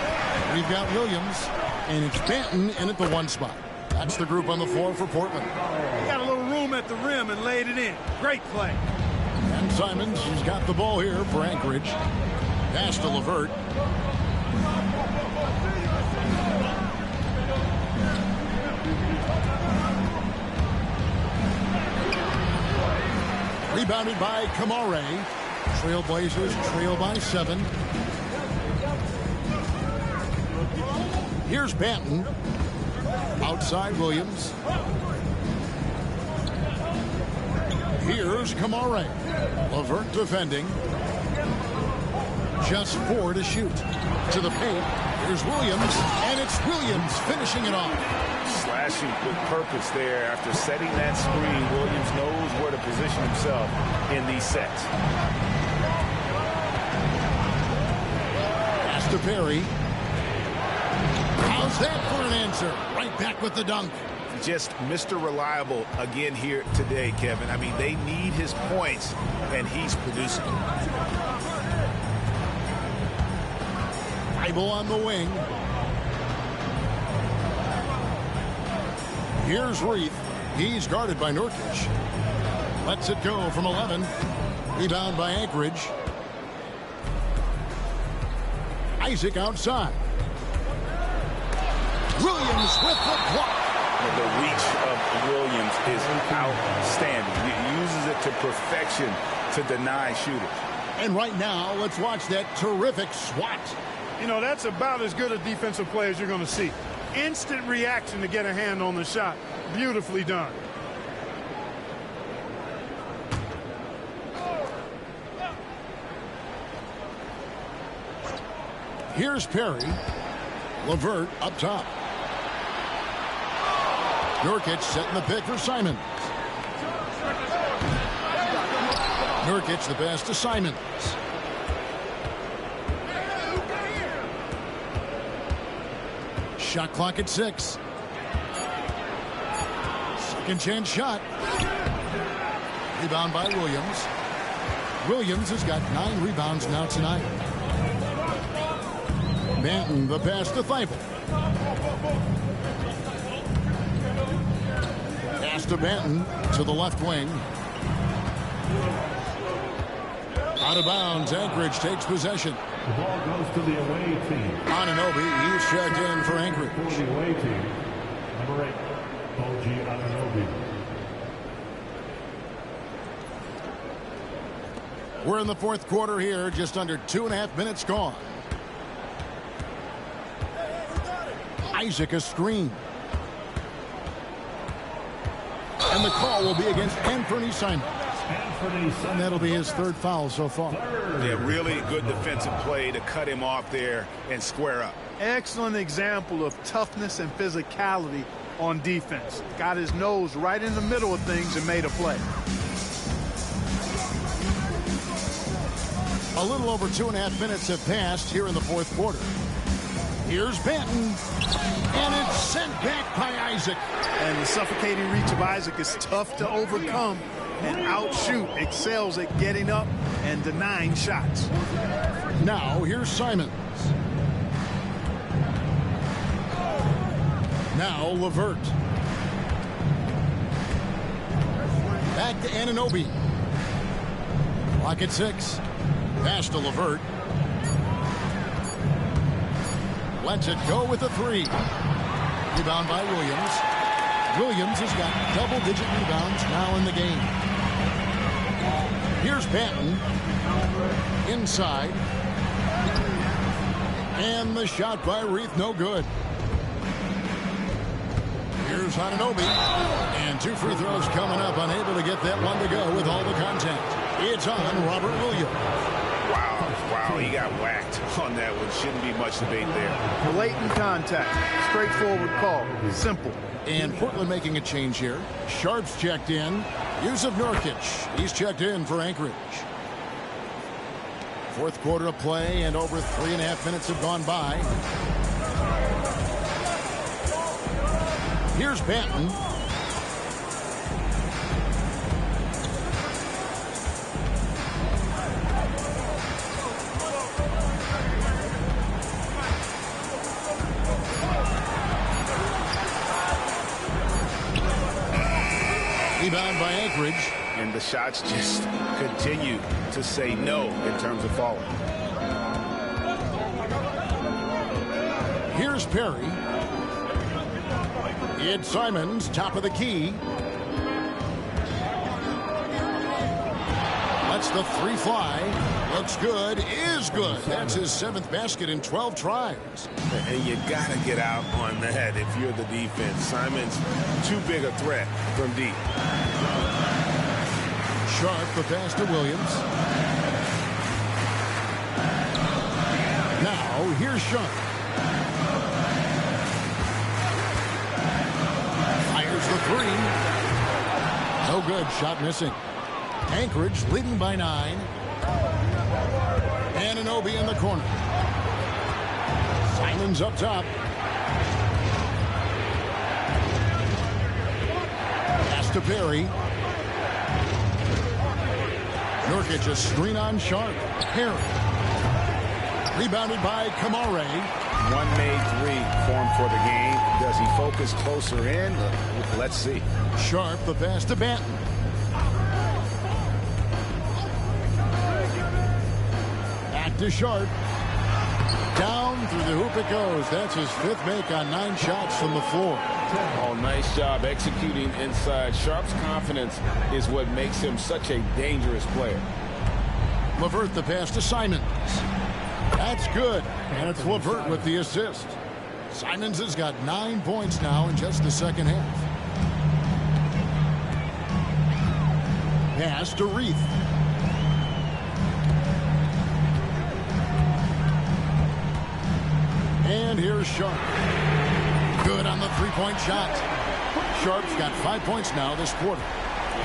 We've got Williams, and it's Banton in at the 1 spot. That's the group on the floor for Portland. He got a little room at the rim and laid it in. Great play. And Simons, he's got the ball here for Anchorage. Pass to Levert. Rebounded by Kamare. Trailblazers trail by 7. Here's Banton. Outside Williams. Here's Kamare. Levert defending. Just 4 to shoot. To the paint. Here's Williams. And it's Williams finishing it off. Slashing with purpose there. After setting that screen, Williams knows where to position himself in these sets. Pass to Perry. How's that for an answer? Right back with the dunk. Just Mr. Reliable again here today, Kevin. I mean, they need his points, and he's producing. Bible on the wing. Here's Reith. He's guarded by Nurkic. Lets it go from 11. Rebound by Anchorage. Isaac outside. Williams with the block. The reach of Williams is outstanding. He uses it to perfection to deny shooters. And right now, let's watch that terrific swat. You know, that's about as good a defensive play as you're going to see. Instant reaction to get a hand on the shot. Beautifully done. Here's Perry. Levert up top. Nurkic setting the pick for Simons. Nurkic the pass to Simons. Shot clock at 6. Second chance shot. Rebound by Williams. Williams has got 9 rebounds now tonight. Banton the pass to Thibault. Pass to Banton to the left wing. Out of bounds. Anchorage takes possession. The ball goes to the away team. Anunoby, he's checked in for Anchorage. For the away team, number 8, OG Anunoby. We're in the 4th quarter here, just under 2.5 minutes gone. Isaac a screen. And And the call will be against Anthony Simons. And that'll be his third foul so far. Yeah, really good defensive play to cut him off there and square up. Excellent example of toughness and physicality on defense. Got his nose right in the middle of things and made a play. A little over 2.5 minutes have passed here in the fourth quarter. Here's Banton, and it's sent back by Isaac. And the suffocating reach of Isaac is tough to overcome, and outshoot excels at getting up and denying shots. Now here's Simons. Now LeVert. Back to Anunoby. Clock at 6. Pass to LeVert. Lets it go with a 3. Rebound by Williams. Williams has got double-digit rebounds now in the game. Here's Banton. Inside. And the shot by Reith, no good. Here's Anunoby. And 2 free throws coming up. Unable to get that one to go with all the contact. It's on Robert Williams. Wow, he got whacked on that one. Shouldn't be much debate there. Blatant contact. Straightforward call. Simple. And Portland making a change here. Sharp's checked in. Yusuf Nurkic. He's checked in for Anchorage. Fourth quarter of play, and over 3.5 minutes have gone by. Here's Banton. Rebound by Anchorage. And the shots just continue to say no in terms of falling. Here's Perry. It's Simons, top of the key. Lets the 3 fly. Looks good, is good. That's his 7th basket in 12 tries. And you got to get out on that if you're the defense. Simons, too big a threat from deep. Sharp, the pass to Williams. Now, here's Sharp. Fires the 3. No good, shot missing. Anchorage leading by 9. Anunoby in the corner. Simons up top. Pass to Perry. Nurkic a screen on Sharp. Perry. Rebounded by Kamare. One made 3 formed for the game. Does he focus closer in? Let's see. Sharp, the pass to Banton. Back to Sharp. Down through the hoop it goes. That's his 5th make on 9 shots from the floor. Oh, nice job executing inside. Sharp's confidence is what makes him such a dangerous player. LeVert the pass to Simons. That's good. And it's LeVert with the assist. Simons has got 9 points now in just the second half. Pass to Reith. And here's Sharp. Good on the 3-point shot. Sharp's got 5 points now this quarter.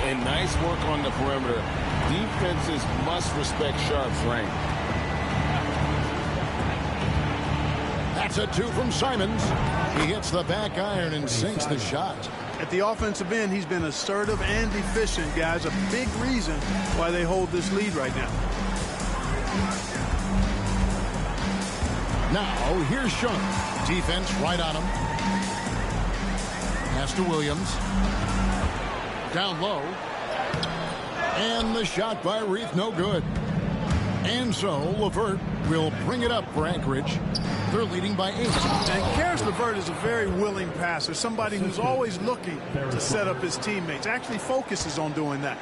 And nice work on the perimeter. Defenses must respect Sharp's range. That's a 2 from Simons. He hits the back iron and sinks the shot. At the offensive end, he's been assertive and efficient, guys. A big reason why they hold this lead right now. Now, here's Sharp. Defense right on him. Pass to Williams. Down low. And the shot by Reith, no good. And so, LeVert will bring it up for Anchorage. They're leading by 8. And Karis LeVert is a very willing passer, somebody who's always looking to set up his teammates, actually focuses on doing that.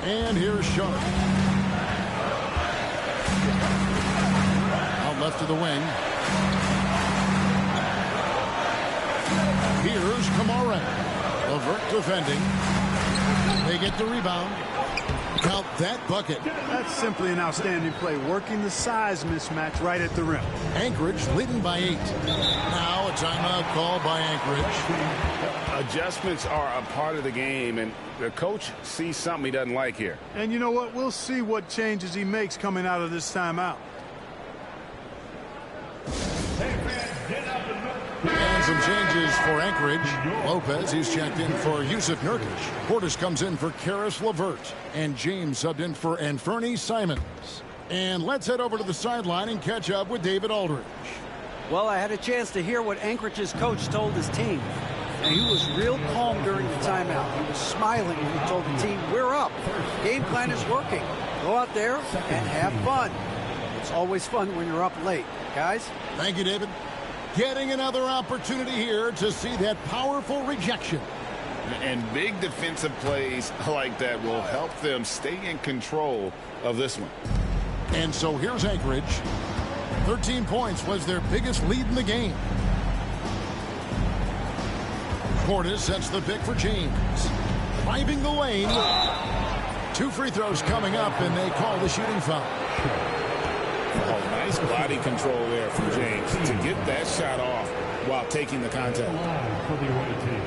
And here's Sharp. Out left to the wing. Here's Kamara. Levert defending. They get the rebound. Count that bucket. That's simply an outstanding play, working the size mismatch right at the rim. Anchorage leading by 8. Now a timeout call by Anchorage. Adjustments are a part of the game, and the coach sees something he doesn't like here. And you know what? We'll see what changes he makes coming out of this timeout. And some changes for Anchorage. Lopez, he's checked in for Yusuf Nurkic. Portis comes in for Karis LeVert. And James subbed in for Anferny Simons. And let's head over to the sideline and catch up with David Aldridge. Well, I had a chance to hear what Anchorage's coach told his team. And he was real calm during the timeout. He was smiling when he told the team, we're up. Game plan is working. Go out there and have fun. It's always fun when you're up late. Guys? Thank you, David. Getting another opportunity here to see that powerful rejection. And big defensive plays like that will help them stay in control of this one. And so here's Anchorage. 13 points was their biggest lead in the game. Portis sets the pick for James. Driving the lane. 2 free throws coming up, and they call the shooting foul. Oh, nice body control there from James to get that shot off while taking the contact. For the away team,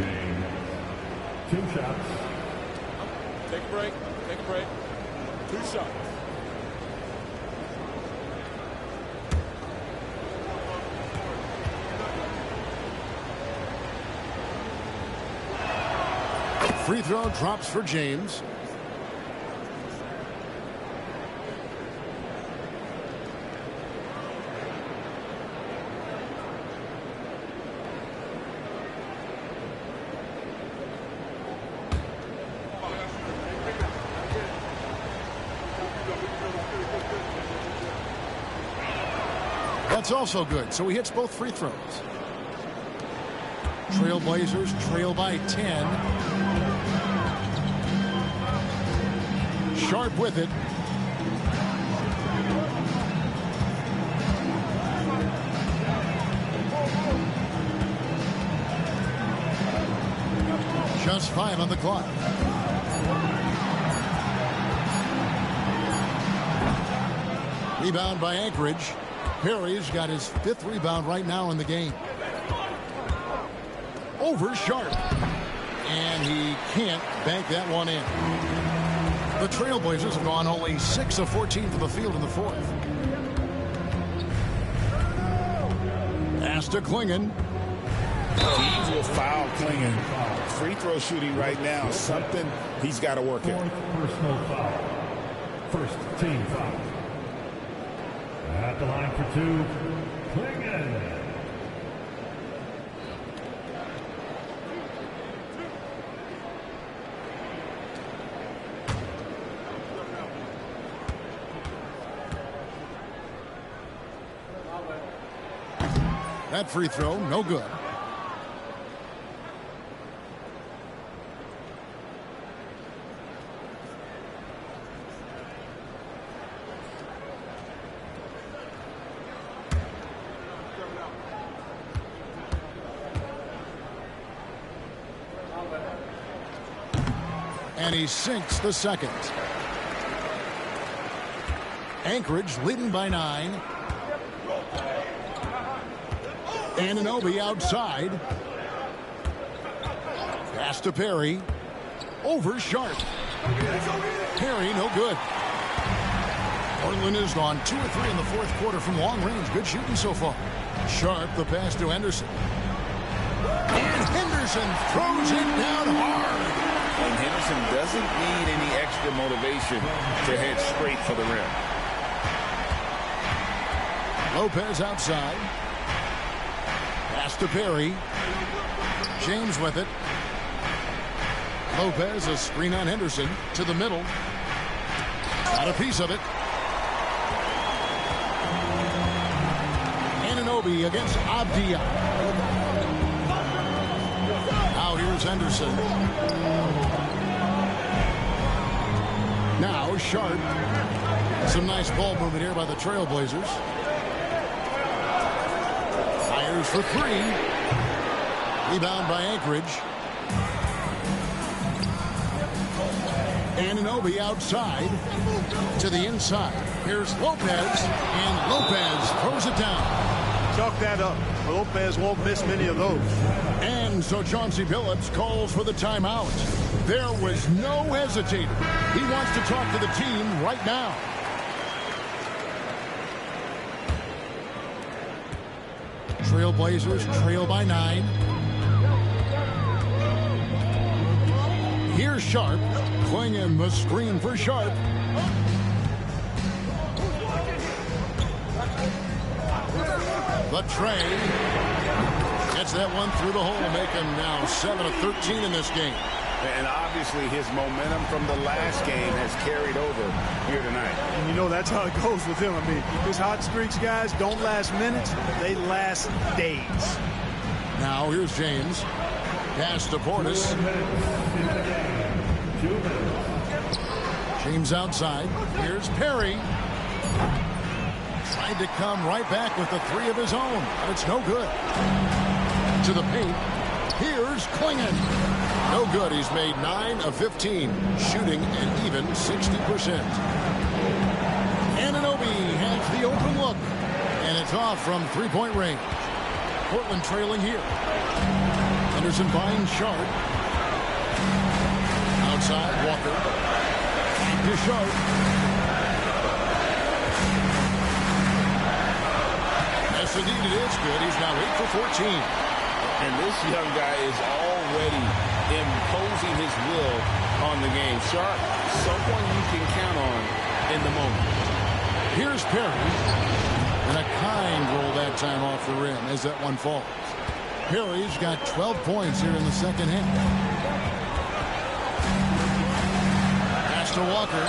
James. 2 shots. Take a break. Take a break. 2 shots. Free throw drops for James. That's also good. So he hits both free throws. Trailblazers trail by 10. Sharp with it. Just 5 on the clock. Rebound by Anchorage. Perry's got his 5th rebound right now in the game. Over Sharp. And he can't bank that one in. The Trailblazers have gone only 6 of 14 from the field in the 4th. Pass to Klingon. Teams will foul Klingon. Free throw shooting right now, something he's got to work at. Personal foul. First team foul. At the line for 2, Klingon. That free throw, no good. And he sinks the second. Anchorage leading by 9. Anunoby outside. Pass to Perry. Over Sharp. Perry, no good. Portland has gone 2 or 3 in the 4th quarter from long range. Good shooting so far. Sharp, the pass to Henderson. And Henderson throws it down hard. And Henderson doesn't need any extra motivation to head straight for the rim. Lopez outside. Pass to Perry. James with it. Lopez, a screen on Henderson to the middle. Got a piece of it. Anunoby against Abdia. Now here's Henderson. Now Sharp. Some nice ball movement here by the Trailblazers. Blazers for three. Rebound by Anchorage. Anunoby outside to the inside. Here's Lopez, and Lopez throws it down. Chalk that up. Lopez won't miss many of those. And so Chauncey Billups calls for the timeout. There was no hesitating. He wants to talk to the team right now. Trailblazers trail by 9. Here's Sharp. Clinging the screen for Sharp. The Trey gets that one through the hole, making now 7 of 13 in this game. And obviously his momentum from the last game has carried over here tonight. And you know that's how it goes with him. I mean, his hot streaks, guys, don't last minutes. They last days. Now here's James. Pass to Portis. James outside. Here's Perry. Tried to come right back with the three of his own, but it's no good. To the paint. Here's Klingon. No good. He's made 9 of 15, shooting an even 60%. Anunoby has the open look, and it's off from three-point range. Portland trailing here. Henderson finds Sharp. Outside, Walker. Back to Sharp. Yes, indeed, it is good. He's now 8 for 14. And this young guy is already imposing his will on the game. Sharp, someone you can count on in the moment. Here's Perry. And a kind roll that time off the rim as that one falls. Perry's got 12 points here in the second half. Pass to Walker.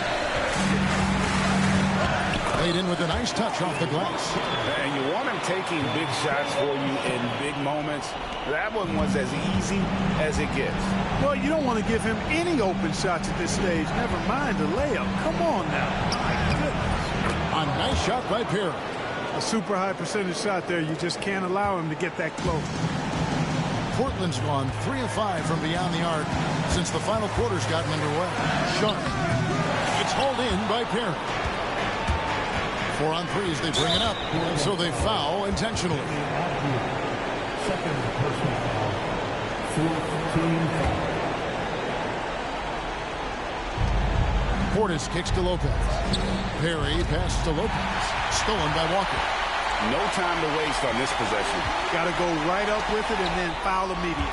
Laid in with a nice touch off the glass. And you want him taking big shots for you in big moments. That one was as easy as it gets. Well, you don't want to give him any open shots at this stage. Never mind the layup. Come on now. My goodness. A nice shot by Perry. A super high percentage shot there. You just can't allow him to get that close. Portland's gone 3 of 5 from beyond the arc since the final quarter's gotten underway. Sharp. It's hauled in by Perry. 4 on 3s. They bring it up. So they foul intentionally. Second personal foul. 4th team foul. Portis kicks to Lopez. Perry passes to Lopez. Stolen by Walker. No time to waste on this possession. Got to go right up with it and then foul immediately.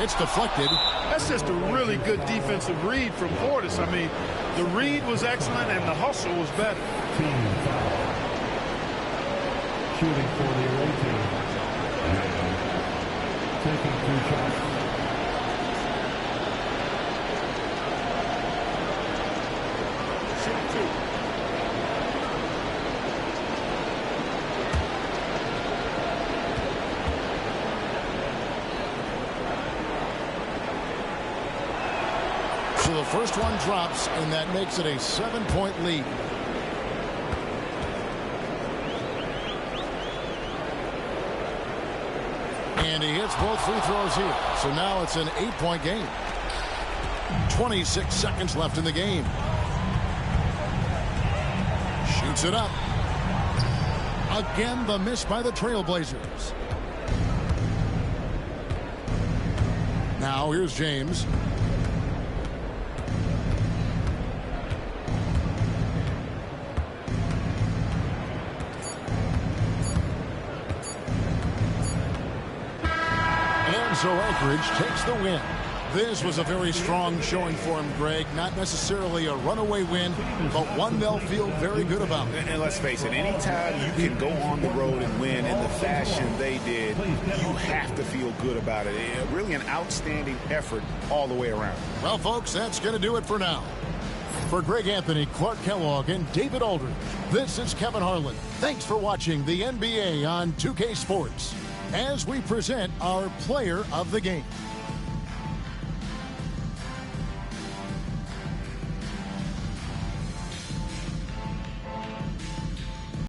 It's deflected. That's just a really good defensive read from Portis. I mean, the read was excellent and the hustle was better. Team foul. Shooting for the away team. Taking 2 shots. Shoot 2. So the first one drops, and that makes it a 7-point lead. And he hits both free throws here. So now it's an 8-point game. 26 seconds left in the game. Shoots it up. Again, the miss by the Trailblazers. Now here's James. So Anchorage takes the win. This was a very strong showing for him, Greg. Not necessarily a runaway win, but one they'll feel very good about. And let's face it, anytime you can go on the road and win in the fashion they did, you have to feel good about it. Really an outstanding effort all the way around. Well, folks, that's going to do it for now. For Greg Anthony, Clark Kellogg, and David Aldridge, this is Kevin Harlan. Thanks for watching the NBA on 2K Sports as we present our player of the game.